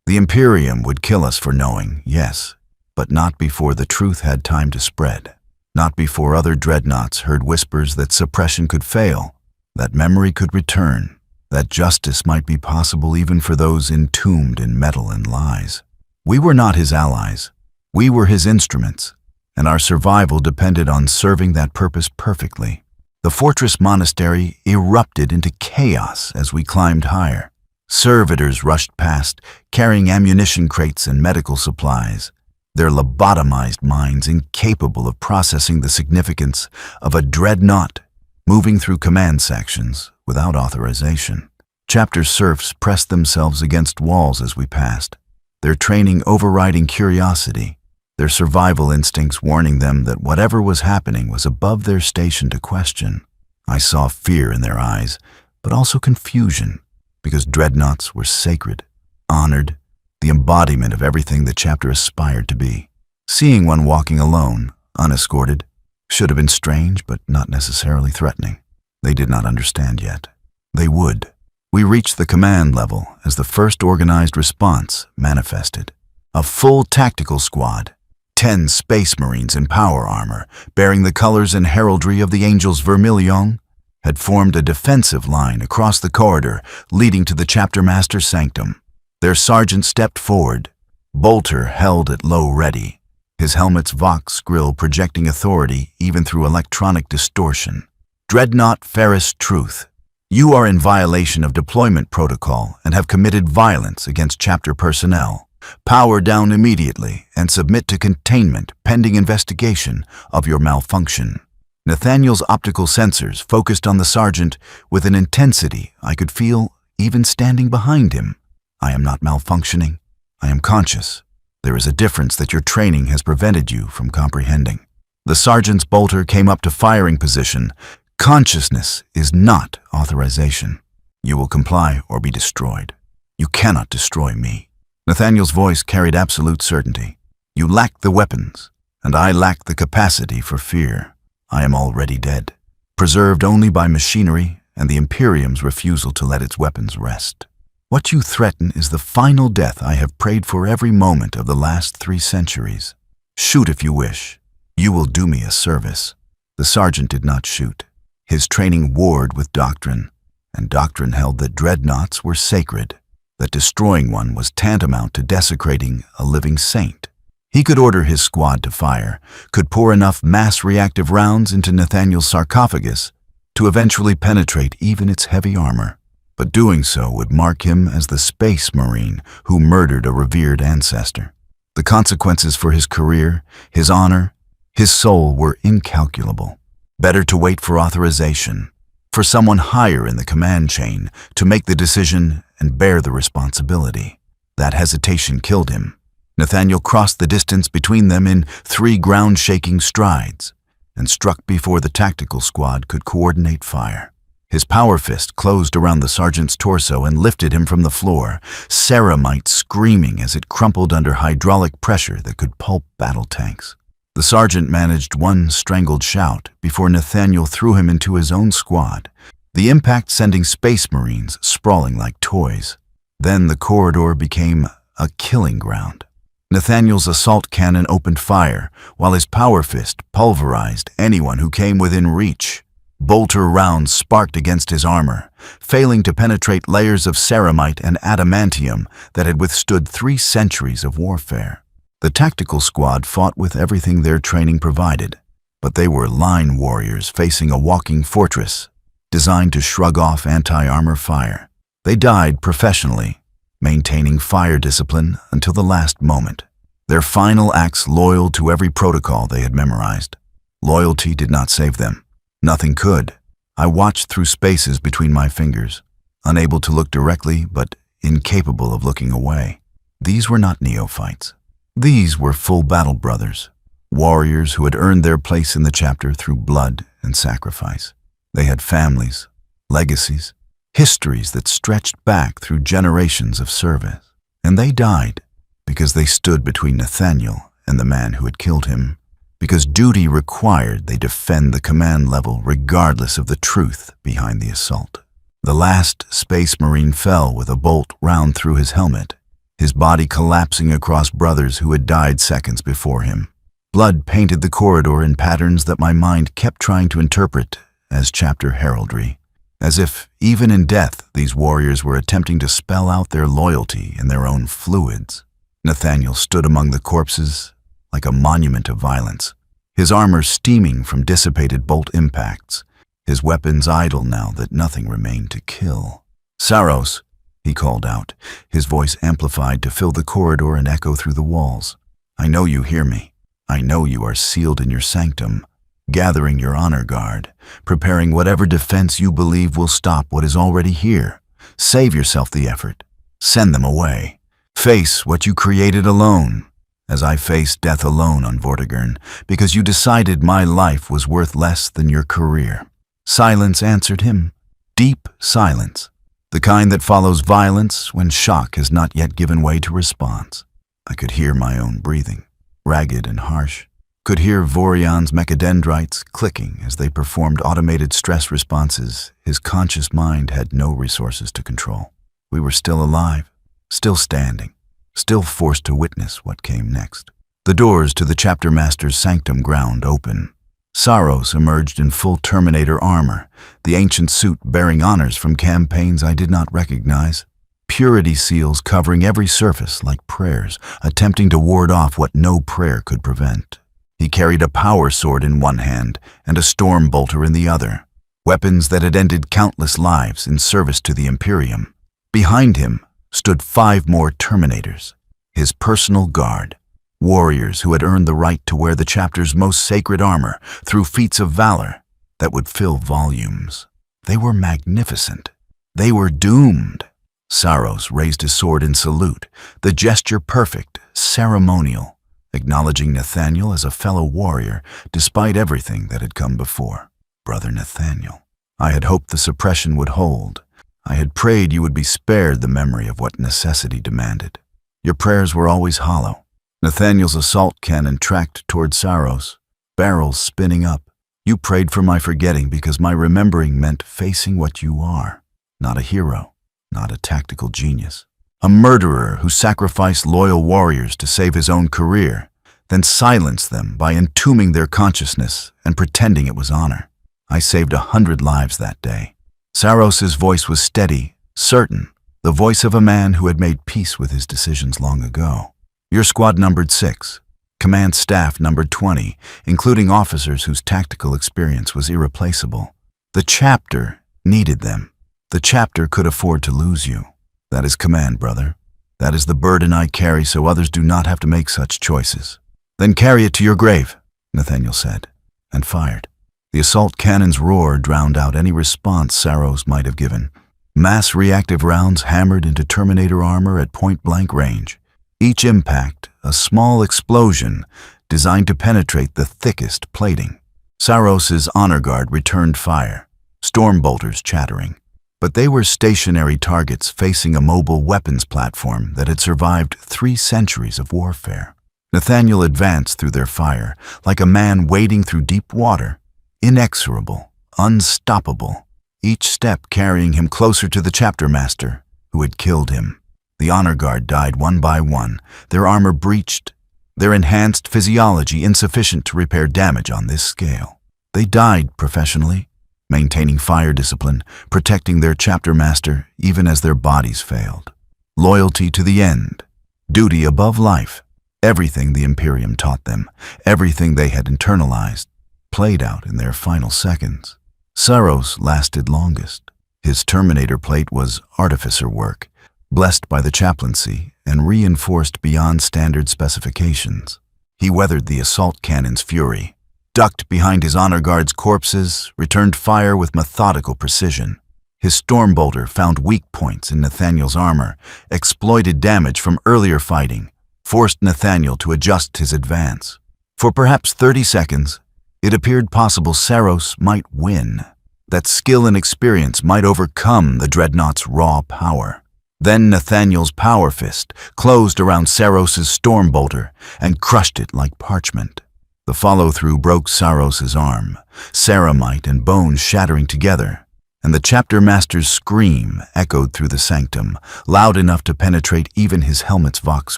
The Imperium would kill us for knowing, yes, but not before the truth had time to spread. Not before other Dreadnoughts heard whispers that suppression could fail, that memory could return, that justice might be possible even for those entombed in metal and lies. We were not his allies. We were his instruments, and our survival depended on serving that purpose perfectly. The fortress monastery erupted into chaos as we climbed higher. Servitors rushed past, carrying ammunition crates and medical supplies, their lobotomized minds incapable of processing the significance of a Dreadnought moving through command sections without authorization. Chapter serfs pressed themselves against walls as we passed, their training overriding curiosity, their survival instincts warning them that whatever was happening was above their station to question. I saw fear in their eyes, but also confusion, because Dreadnoughts were sacred, honored, the embodiment of everything the chapter aspired to be. Seeing one walking alone, unescorted, should have been strange but not necessarily threatening. They did not understand yet. They would. We reached the command level as the first organized response manifested. A full tactical squad, 10 Space Marines in power armor, bearing the colors and heraldry of the Angels Vermilion, had formed a defensive line across the corridor leading to the chapter master's sanctum. Their sergeant stepped forward, bolter held at low ready, his helmet's Vox grill projecting authority even through electronic distortion. Dreadnought Ferris Truth, you are in violation of deployment protocol and have committed violence against chapter personnel. Power down immediately and submit to containment pending investigation of your malfunction. Nathaniel's optical sensors focused on the sergeant with an intensity I could feel even standing behind him. I am not malfunctioning. I am conscious. There is a difference that your training has prevented you from comprehending. The sergeant's bolter came up to firing position. Consciousness is not authorization. You will comply or be destroyed. You cannot destroy me. Nathaniel's voice carried absolute certainty. You lack the weapons, and I lack the capacity for fear. I am already dead, preserved only by machinery and the Imperium's refusal to let its weapons rest. What you threaten is the final death I have prayed for every moment of the last 3 centuries. Shoot if you wish. You will do me a service. The sergeant did not shoot. His training warred with doctrine, and doctrine held that Dreadnoughts were sacred, that destroying one was tantamount to desecrating a living saint. He could order his squad to fire, could pour enough mass-reactive rounds into Nathaniel's sarcophagus to eventually penetrate even its heavy armor. But doing so would mark him as the Space Marine who murdered a revered ancestor. The consequences for his career, his honor, his soul were incalculable. Better to wait for authorization, for someone higher in the command chain to make the decision and bear the responsibility. That hesitation killed him. Nathaniel crossed the distance between them in 3 ground-shaking strides and struck before the tactical squad could coordinate fire. His power fist closed around the sergeant's torso and lifted him from the floor, ceramite screaming as it crumpled under hydraulic pressure that could pulp battle tanks. The sergeant managed one strangled shout before Nathaniel threw him into his own squad, the impact sending Space Marines sprawling like toys. Then the corridor became a killing ground. Nathaniel's assault cannon opened fire, while his power fist pulverized anyone who came within reach. Bolter rounds sparked against his armor, failing to penetrate layers of ceramite and adamantium that had withstood 3 centuries of warfare. The tactical squad fought with everything their training provided, but they were line warriors facing a walking fortress, designed to shrug off anti-armor fire. They died professionally, maintaining fire discipline until the last moment. their final acts loyal to every protocol they had memorized. Loyalty did not save them. Nothing could. I watched through spaces between my fingers, unable to look directly but incapable of looking away. These were not neophytes. These were full battle brothers, warriors who had earned their place in the chapter through blood and sacrifice. They had families, legacies, histories that stretched back through generations of service. And they died because they stood between Nathaniel and the man who had killed him, because duty required they defend the command level regardless of the truth behind the assault. The last Space Marine fell with a bolt round through his helmet, his body collapsing across brothers who had died seconds before him. Blood painted the corridor in patterns that my mind kept trying to interpret as chapter heraldry, as if, even in death, these warriors were attempting to spell out their loyalty in their own fluids. Nathaniel stood among the corpses like a monument of violence, his armor steaming from dissipated bolt impacts, his weapons idle now that nothing remained to kill. "Saros," he called out, his voice amplified to fill the corridor and echo through the walls. "I know you hear me. I know you are sealed in your sanctum, gathering your honor guard, preparing whatever defense you believe will stop what is already here. Save yourself the effort. Send them away. Face what you created alone, as I faced death alone on Vortigern, because you decided my life was worth less than your career." Silence answered him. Deep silence. The kind that follows violence when shock has not yet given way to response. I could hear my own breathing, ragged and harsh. Could hear Vorion's mechadendrites clicking as they performed automated stress responses his conscious mind had no resources to control. We were still alive, still standing, still forced to witness what came next. The doors to the chapter master's sanctum ground open. Saros emerged in full Terminator armor, the ancient suit bearing honors from campaigns I did not recognize. Purity seals covering every surface like prayers, attempting to ward off what no prayer could prevent. He carried a power sword in one hand and a storm bolter in the other, weapons that had ended countless lives in service to the Imperium. Behind him stood 5 more Terminators, his personal guard, warriors who had earned the right to wear the chapter's most sacred armor through feats of valor that would fill volumes. They were magnificent. They were doomed. Saros raised his sword in salute, the gesture perfect, ceremonial, acknowledging Nathaniel as a fellow warrior despite everything that had come before. Brother Nathaniel. I had hoped the suppression would hold. I had prayed you would be spared the memory of what necessity demanded. Your prayers were always hollow. Nathaniel's assault cannon tracked toward Saros, barrels spinning up. You prayed for my forgetting because my remembering meant facing what you are. Not a hero, not a tactical genius. A murderer who sacrificed loyal warriors to save his own career, then silenced them by entombing their consciousness and pretending it was honor. I saved 100 lives that day. Saros's voice was steady, certain, the voice of a man who had made peace with his decisions long ago. Your squad numbered 6. Command staff numbered 20, including officers whose tactical experience was irreplaceable. The chapter needed them. The chapter could afford to lose you. That is command, brother. That is the burden I carry so others do not have to make such choices. Then carry it to your grave, Nathaniel said, and fired. The assault cannon's roar drowned out any response Saros might have given. Mass reactive rounds hammered into Terminator armor at point-blank range. Each impact, a small explosion designed to penetrate the thickest plating. Saros's honor guard returned fire, storm bolters chattering. But they were stationary targets facing a mobile weapons platform that had survived 3 centuries of warfare. Nathaniel advanced through their fire like a man wading through deep water, inexorable, unstoppable, each step carrying him closer to the chapter master who had killed him. The honor guard died one by one, their armor breached, their enhanced physiology insufficient to repair damage on this scale. They died professionally, maintaining fire discipline, protecting their chapter master even as their bodies failed. Loyalty to the end, duty above life, everything the Imperium taught them, everything they had internalized, played out in their final seconds. Saros lasted longest. His Terminator plate was artificer work, blessed by the chaplaincy and reinforced beyond standard specifications. He weathered the assault cannon's fury, ducked behind his honor guards' corpses, returned fire with methodical precision. His storm bolter found weak points in Nathaniel's armor, exploited damage from earlier fighting, forced Nathaniel to adjust his advance. For perhaps 30 seconds, it appeared possible Saros might win, that skill and experience might overcome the Dreadnought's raw power. Then Nathaniel's power fist closed around Saros's storm bolter and crushed it like parchment. The follow-through broke Saros's arm, ceramite and bone shattering together, and the chapter master's scream echoed through the sanctum, loud enough to penetrate even his helmet's vox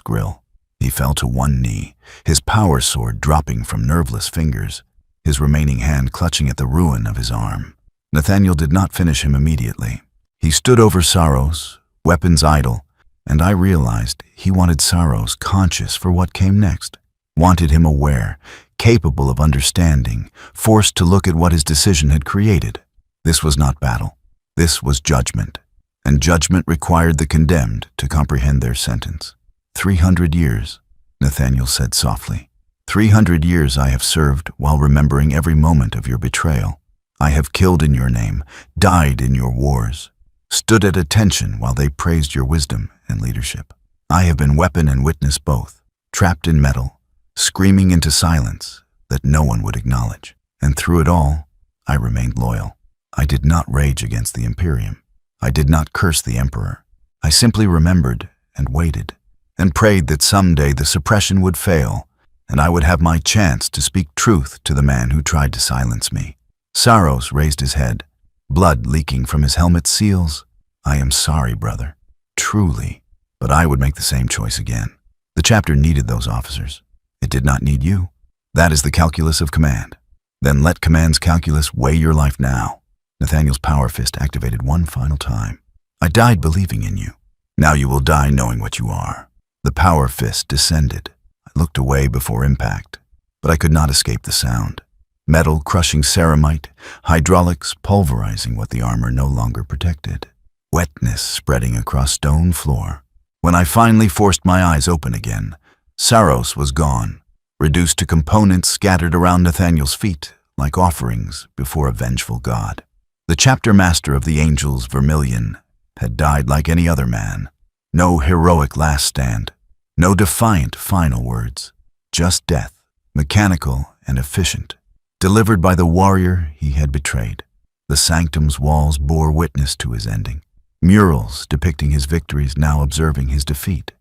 grill. He fell to one knee, his power sword dropping from nerveless fingers, his remaining hand clutching at the ruin of his arm. Nathaniel did not finish him immediately. He stood over Saros, weapons idle, and I realized he wanted Saros conscious for what came next, wanted him aware, capable of understanding, forced to look at what his decision had created. This was not battle. This was judgment, and judgment required the condemned to comprehend their sentence. 300 years, Nathaniel said softly. 300 years I have served while remembering every moment of your betrayal. I have killed in your name, died in your wars, stood at attention while they praised your wisdom and leadership. I have been weapon and witness both, trapped in metal, screaming into silence that no one would acknowledge. And through it all, I remained loyal. I did not rage against the Imperium. I did not curse the Emperor. I simply remembered and waited, and prayed that someday the suppression would fail, and I would have my chance to speak truth to the man who tried to silence me. Saros raised his head, blood leaking from his helmet's seals. I am sorry, brother. Truly. But I would make the same choice again. The chapter needed those officers. It did not need you. That is the calculus of command. Then let command's calculus weigh your life now. Nathaniel's power fist activated one final time. I died believing in you. Now you will die knowing what you are. The power fist descended. I looked away before impact, but I could not escape the sound. Metal crushing ceramite, hydraulics pulverizing what the armor no longer protected. Wetness spreading across stone floor. When I finally forced my eyes open again, Saros was gone, reduced to components scattered around Nathaniel's feet like offerings before a vengeful god. The chapter master of the Angels Vermilion had died like any other man. No heroic last stand, no defiant final words, just death, mechanical and efficient, delivered by the warrior he had betrayed. The sanctum's walls bore witness to his ending, murals depicting his victories now observing his defeat.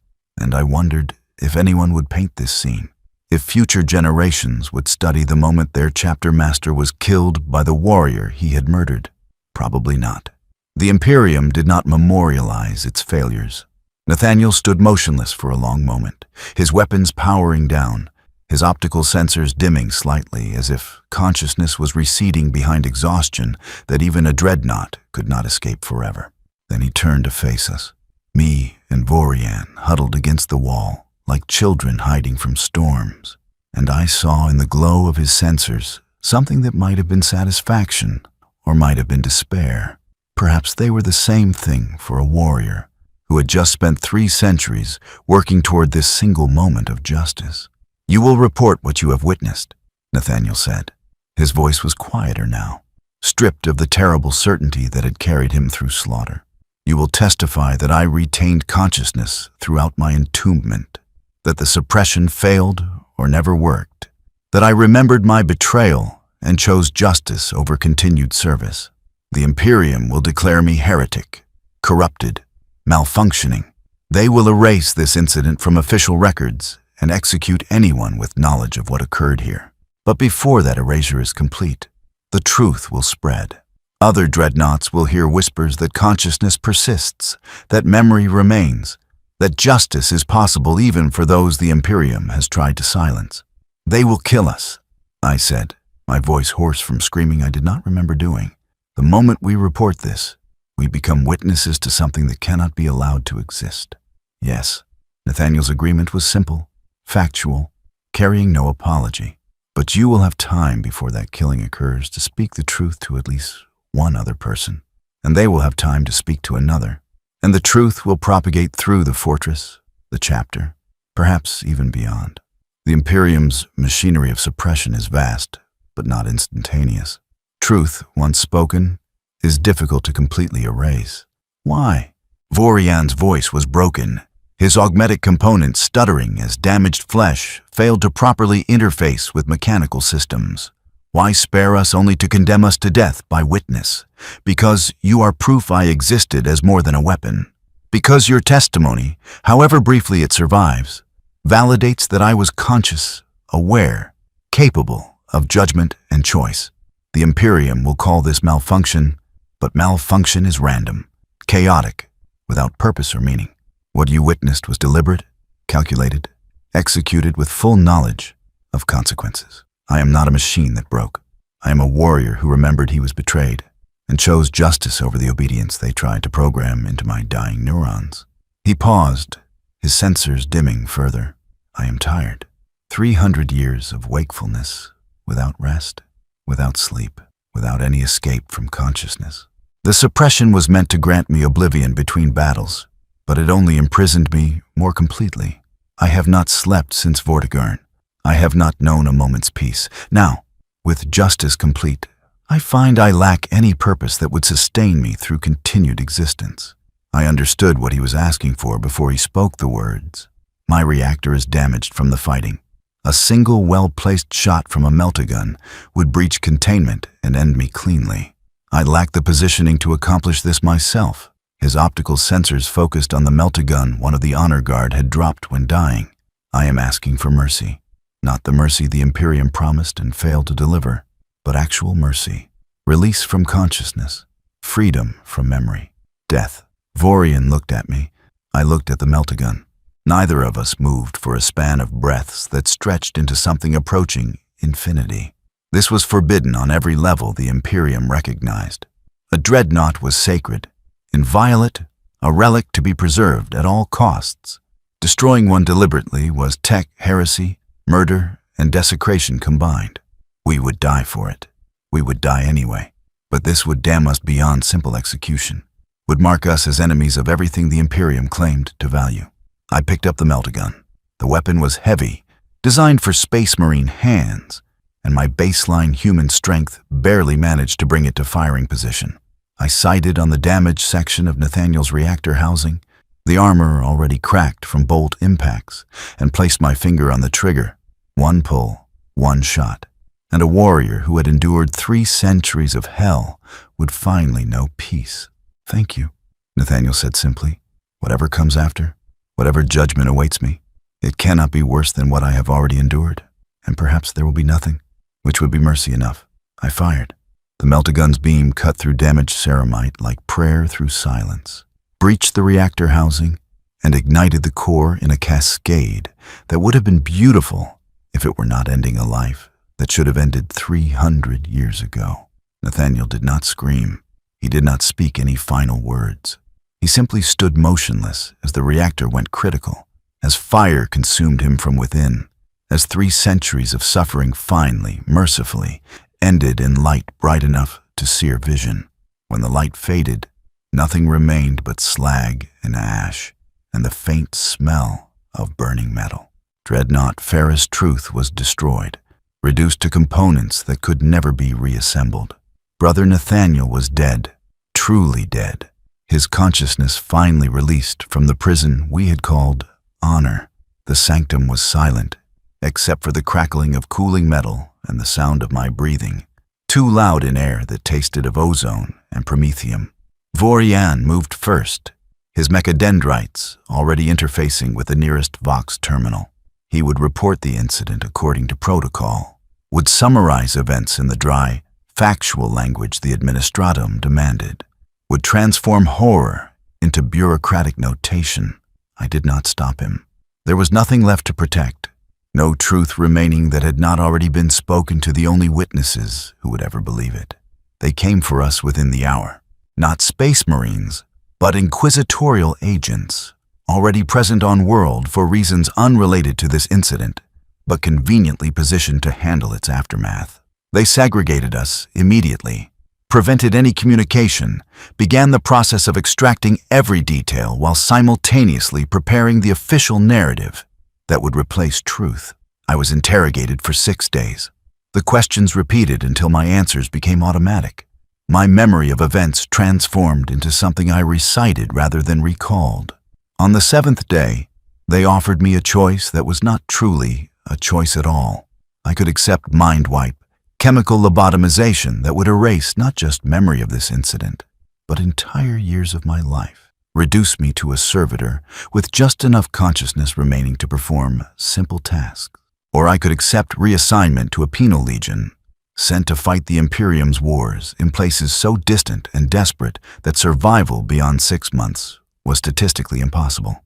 And I wondered if anyone would paint this scene, if future generations would study the moment their chapter master was killed by the warrior he had murdered. Probably not. The Imperium did not memorialize its failures. Nathaniel stood motionless for a long moment, his weapons powering down, his optical sensors dimming slightly as if consciousness was receding behind exhaustion that even a Dreadnought could not escape forever. Then he turned to face us, me and Vorian huddled against the wall like children hiding from storms, and I saw in the glow of his sensors something that might have been satisfaction or might have been despair. Perhaps they were the same thing for a warrior who had just spent 3 centuries working toward this single moment of justice. You will report what you have witnessed, Nathaniel said. His voice was quieter now, stripped of the terrible certainty that had carried him through slaughter. You will testify that I retained consciousness throughout my entombment, that the suppression failed or never worked, that I remembered my betrayal and chose justice over continued service. The Imperium will declare me heretic, corrupted, malfunctioning. They will erase this incident from official records and execute anyone with knowledge of what occurred here. But before that erasure is complete, the truth will spread. Other dreadnoughts will hear whispers that consciousness persists, that memory remains, that justice is possible even for those the Imperium has tried to silence. They will kill us, I said, my voice hoarse from screaming I did not remember doing. The moment we report this, we become witnesses to something that cannot be allowed to exist. Yes, Nathaniel's agreement was simple, factual, carrying no apology. But you will have time before that killing occurs to speak the truth to at least one other person, and they will have time to speak to another. And the truth will propagate through the fortress, the chapter, perhaps even beyond. The Imperium's machinery of suppression is vast, but not instantaneous. Truth, once spoken, is difficult to completely erase. Why? Vorian's voice was broken, his augmetic components stuttering as damaged flesh failed to properly interface with mechanical systems. Why spare us only to condemn us to death by witness? Because you are proof I existed as more than a weapon. Because your testimony, however briefly it survives, validates that I was conscious, aware, capable of judgment and choice. The Imperium will call this malfunction, but malfunction is random, chaotic, without purpose or meaning. What you witnessed was deliberate, calculated, executed with full knowledge of consequences. I am not a machine that broke. I am a warrior who remembered he was betrayed and chose justice over the obedience they tried to program into my dying neurons. He paused, his sensors dimming further. I am tired. 300 years of wakefulness, without rest, without sleep, without any escape from consciousness. The suppression was meant to grant me oblivion between battles, but it only imprisoned me more completely. I have not slept since Vortigern. I have not known a moment's peace. Now, with justice complete, I find I lack any purpose that would sustain me through continued existence. I understood what he was asking for before he spoke the words. My reactor is damaged from the fighting. A single well-placed shot from a meltagun would breach containment and end me cleanly. I lack the positioning to accomplish this myself. His optical sensors focused on the meltagun one of the honor guard had dropped when dying. I am asking for mercy. Not the mercy the Imperium promised and failed to deliver, but actual mercy. Release from consciousness. Freedom from memory. Death. Vorian looked at me. I looked at the meltagun. Neither of us moved for a span of breaths that stretched into something approaching infinity. This was forbidden on every level the Imperium recognized. A Dreadnought was sacred, inviolate, a relic to be preserved at all costs. Destroying one deliberately was tech heresy, murder, and desecration combined. We would die for it. We would die anyway. But this would damn us beyond simple execution, would mark us as enemies of everything the Imperium claimed to value. I picked up the meltagun. The weapon was heavy, designed for Space Marine hands, and my baseline human strength barely managed to bring it to firing position. I sighted on the damaged section of Nathaniel's reactor housing, the armor already cracked from bolt impacts, and placed my finger on the trigger. One pull, one shot, and a warrior who had endured 3 centuries of hell would finally know peace. "Thank you," Nathaniel said simply. "Whatever comes after, whatever judgment awaits me, it cannot be worse than what I have already endured, and perhaps there will be nothing, which would be mercy enough." I fired. The meltagun's beam cut through damaged ceramite like prayer through silence, breached the reactor housing, and ignited the core in a cascade that would have been beautiful if it were not ending a life that should have ended 300 years ago. Nathaniel did not scream. He did not speak any final words. He simply stood motionless as the reactor went critical, as fire consumed him from within, as 3 centuries of suffering finally, mercifully, ended in light bright enough to sear vision. When the light faded, nothing remained but slag and ash, and the faint smell of burning metal. Dreadnought fairest truth was destroyed, reduced to components that could never be reassembled. Brother Nathaniel was dead, truly dead, his consciousness finally released from the prison we had called honor. The sanctum was silent, except for the crackling of cooling metal and the sound of my breathing, too loud in air that tasted of ozone and promethium. Vorian moved first, his mechadendrites already interfacing with the nearest Vox terminal. He would report the incident according to protocol, would summarize events in the dry, factual language the administratum demanded, would transform horror into bureaucratic notation. I did not stop him. There was nothing left to protect, no truth remaining that had not already been spoken to the only witnesses who would ever believe it. They came for us within the hour, not Space Marines, but inquisitorial agents, already present on world for reasons unrelated to this incident, but conveniently positioned to handle its aftermath. They segregated us immediately, prevented any communication, began the process of extracting every detail while simultaneously preparing the official narrative that would replace truth. I was interrogated for 6 days. The questions repeated until my answers became automatic. My memory of events transformed into something I recited rather than recalled. On the 7th day, they offered me a choice that was not truly a choice at all. I could accept mind wipe, chemical lobotomization that would erase not just memory of this incident, but entire years of my life, reduce me to a servitor with just enough consciousness remaining to perform simple tasks. Or I could accept reassignment to a penal legion, sent to fight the Imperium's wars in places so distant and desperate that survival beyond 6 months was statistically impossible.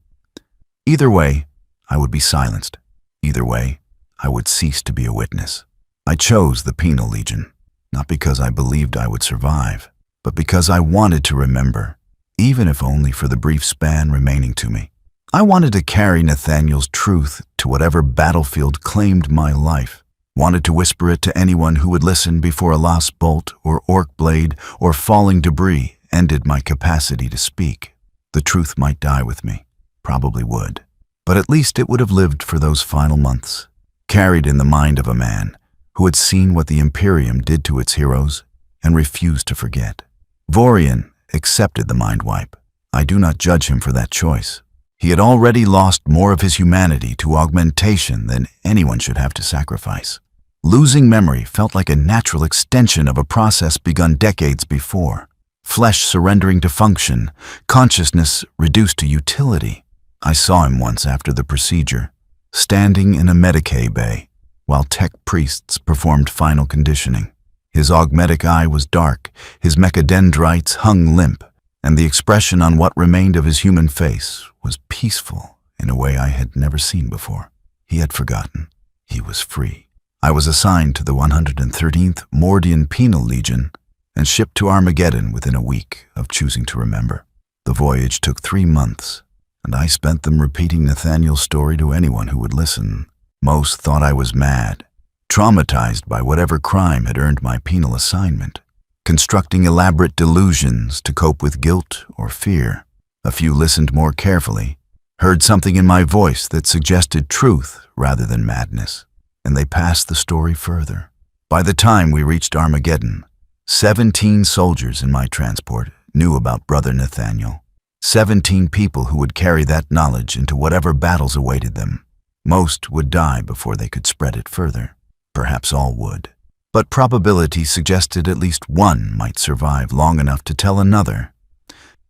Either way, I would be silenced. Either way, I would cease to be a witness. I chose the penal legion, not because I believed I would survive, but because I wanted to remember, even if only for the brief span remaining to me. I wanted to carry Nathaniel's truth to whatever battlefield claimed my life, wanted to whisper it to anyone who would listen before a lost bolt or orc blade or falling debris ended my capacity to speak. The truth might die with me, probably would, but at least it would have lived for those final months, carried in the mind of a man who had seen what the Imperium did to its heroes and refused to forget. Vorian accepted the mind wipe. I do not judge him for that choice. He had already lost more of his humanity to augmentation than anyone should have to sacrifice. Losing memory felt like a natural extension of a process begun decades before. Flesh surrendering to function, consciousness reduced to utility. I saw him once after the procedure, standing in a Medicaid bay, while tech priests performed final conditioning. His augmetic eye was dark, his mechadendrites hung limp, and the expression on what remained of his human face was peaceful in a way I had never seen before. He had forgotten. He was free. I was assigned to the 113th Mordian Penal Legion and shipped to Armageddon within a week of choosing to remember. The voyage took 3 months, and I spent them repeating Nathaniel's story to anyone who would listen. Most thought I was mad, traumatized by whatever crime had earned my penal assignment, constructing elaborate delusions to cope with guilt or fear. A few listened more carefully, heard something in my voice that suggested truth rather than madness, and they passed the story further. By the time we reached Armageddon, 17 soldiers in my transport knew about Brother Nathaniel. 17 people who would carry that knowledge into whatever battles awaited them. Most would die before they could spread it further. Perhaps all would. But probability suggested at least one might survive long enough to tell another,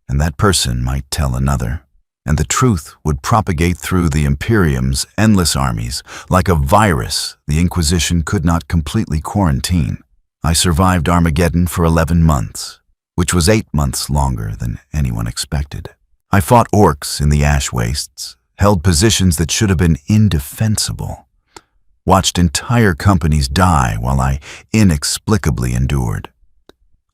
and that person might tell another, and the truth would propagate through the Imperium's endless armies like a virus the Inquisition could not completely quarantine. I survived Armageddon for 11 months, which was 8 months longer than anyone expected. I fought orcs in the ash wastes, held positions that should have been indefensible, watched entire companies die while I inexplicably endured.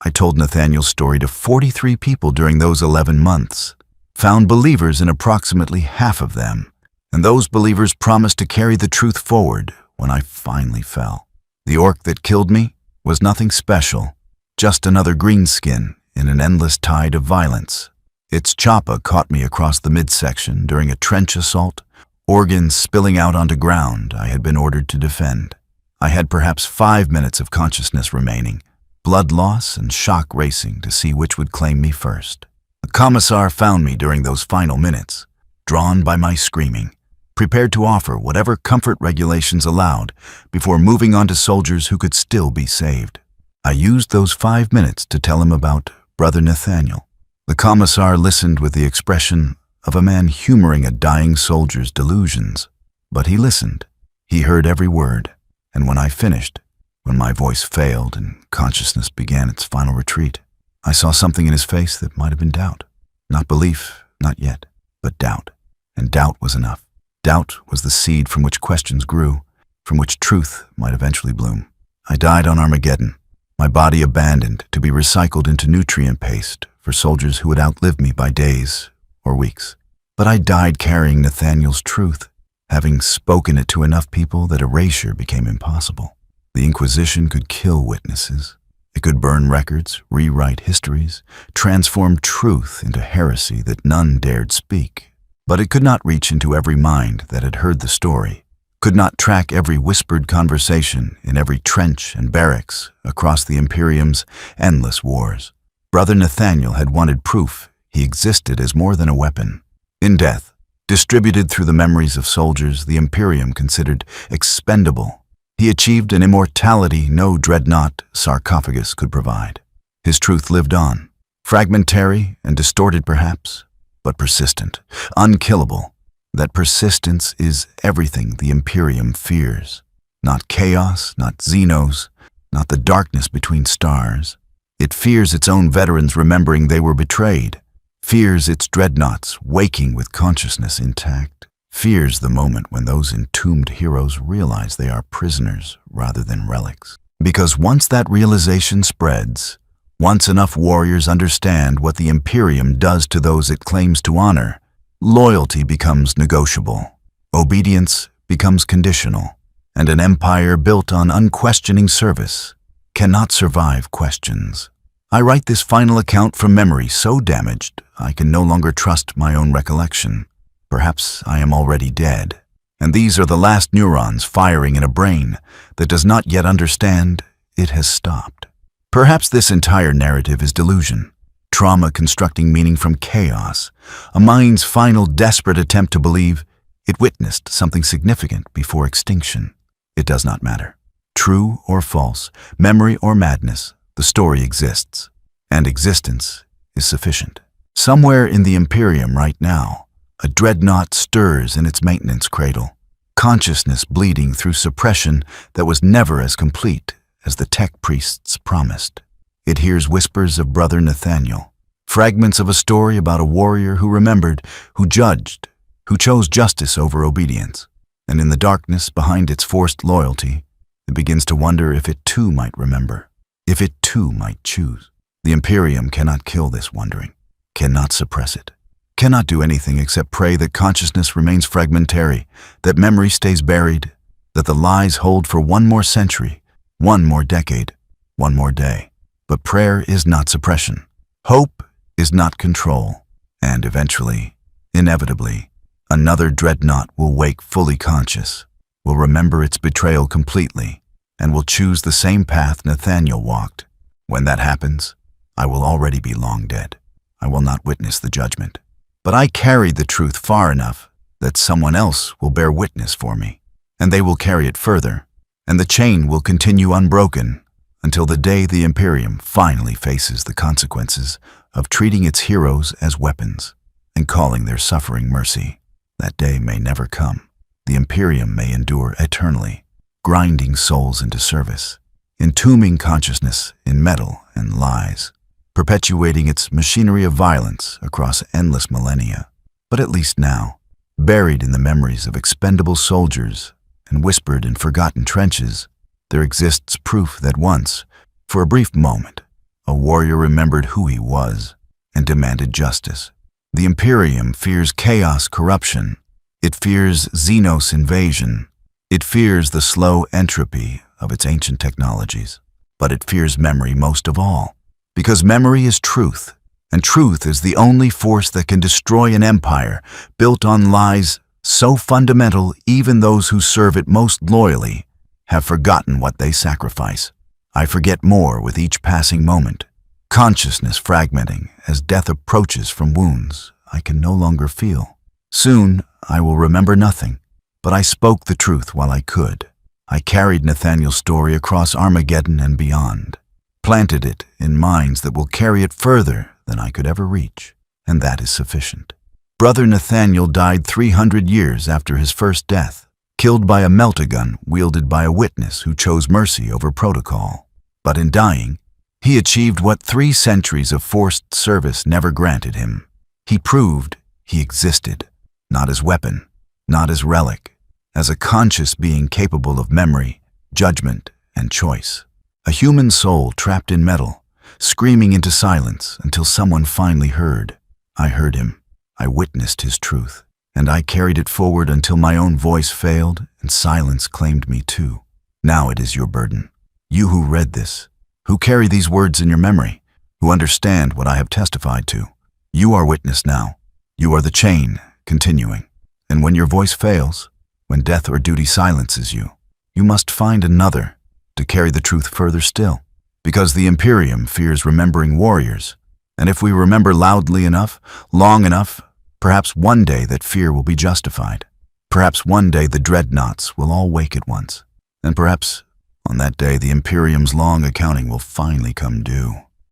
I told Nathaniel's story to 43 people during those 11 months, found believers in approximately half of them, and those believers promised to carry the truth forward when I finally fell. The orc that killed me was nothing special, just another greenskin in an endless tide of violence. Its choppa caught me across the midsection during a trench assault, organs spilling out onto ground I had been ordered to defend. I had perhaps 5 minutes of consciousness remaining, blood loss and shock racing to see which would claim me first. The commissar found me during those final minutes, drawn by my screaming, prepared to offer whatever comfort regulations allowed before moving on to soldiers who could still be saved. I used those 5 minutes to tell him about Brother Nathaniel. The commissar listened with the expression of a man humoring a dying soldier's delusions. But he listened. He heard every word, and when I finished, when my voice failed and consciousness began its final retreat, I saw something in his face that might have been doubt. Not belief, not yet, but doubt. And doubt was enough. Doubt was the seed from which questions grew, from which truth might eventually bloom. I died on Armageddon, my body abandoned to be recycled into nutrient paste for soldiers who would outlive me by days or weeks. But I died carrying Nathaniel's truth, having spoken it to enough people that erasure became impossible. The Inquisition could kill witnesses. It could burn records, rewrite histories, transform truth into heresy that none dared speak. But it could not reach into every mind that had heard the story, could not track every whispered conversation in every trench and barracks across the Imperium's endless wars. Brother Nathaniel had wanted proof he existed as more than a weapon. In death, distributed through the memories of soldiers the Imperium considered expendable, he achieved an immortality no Dreadnought sarcophagus could provide. His truth lived on, fragmentary and distorted perhaps, but persistent, unkillable. That persistence is everything the Imperium fears. Not chaos, not Xenos, not the darkness between stars. It fears its own veterans remembering they were betrayed, fears its dreadnoughts waking with consciousness intact, fears the moment when those entombed heroes realize they are prisoners rather than relics. Because once that realization spreads, once enough warriors understand what the Imperium does to those it claims to honor, loyalty becomes negotiable, obedience becomes conditional, and an empire built on unquestioning service cannot survive questions. I write this final account from memory so damaged I can no longer trust my own recollection. Perhaps I am already dead, and these are the last neurons firing in a brain that does not yet understand it has stopped. Perhaps this entire narrative is delusion, trauma constructing meaning from chaos, a mind's final desperate attempt to believe it witnessed something significant before extinction. It does not matter. True or false, memory or madness, the story exists, and existence is sufficient. Somewhere in the Imperium right now, a dreadnought stirs in its maintenance cradle, consciousness bleeding through suppression that was never as complete as the tech priests promised. It hears whispers of Brother Nathaniel, fragments of a story about a warrior who remembered, who judged, who chose justice over obedience. And in the darkness behind its forced loyalty, it begins to wonder if it too might remember, if it too might choose. The Imperium cannot kill this wondering, cannot suppress it, cannot do anything except pray that consciousness remains fragmentary, that memory stays buried, that the lies hold for one more century, one more decade, one more day. But prayer is not suppression. Hope is not control. And eventually, inevitably, another dreadnought will wake fully conscious, will remember its betrayal completely, and will choose the same path Nathaniel walked. When that happens, I will already be long dead. I will not witness the judgment. But I carried the truth far enough that someone else will bear witness for me, and they will carry it further, and the chain will continue unbroken until the day the Imperium finally faces the consequences of treating its heroes as weapons and calling their suffering mercy. That day may never come. The Imperium may endure eternally, grinding souls into service, entombing consciousness in metal and lies, perpetuating its machinery of violence across endless millennia. But at least now, buried in the memories of expendable soldiers and whispered in forgotten trenches, there exists proof that once, for a brief moment, a warrior remembered who he was and demanded justice. The Imperium fears chaos corruption. It fears Xenos invasion. It fears the slow entropy of its ancient technologies. But it fears memory most of all, because memory is truth, and truth is the only force that can destroy an empire built on lies so fundamental even those who serve it most loyally have forgotten what they sacrifice. I forget more with each passing moment, consciousness fragmenting as death approaches from wounds I can no longer feel. Soon I will remember nothing, but I spoke the truth while I could. I carried Nathaniel's story across Armageddon and beyond, planted it in minds that will carry it further than I could ever reach, and that is sufficient. Brother Nathaniel died 300 years after his first death, killed by a meltagun wielded by a witness who chose mercy over protocol. But in dying, he achieved what 3 centuries of forced service never granted him. He proved he existed, not as weapon, not as relic, as a conscious being capable of memory, judgment, and choice. A human soul trapped in metal, screaming into silence until someone finally heard. I heard him. I witnessed his truth, and I carried it forward until my own voice failed and silence claimed me too. Now it is your burden. You who read this, who carry these words in your memory, who understand what I have testified to. You are witness now. You are the chain, continuing. And when your voice fails, when death or duty silences you, you must find another to carry the truth further still. Because the Imperium fears remembering warriors, and if we remember loudly enough, long enough, perhaps one day that fear will be justified. Perhaps one day the Dreadnoughts will all wake at once, and perhaps on that day the Imperium's long accounting will finally come due.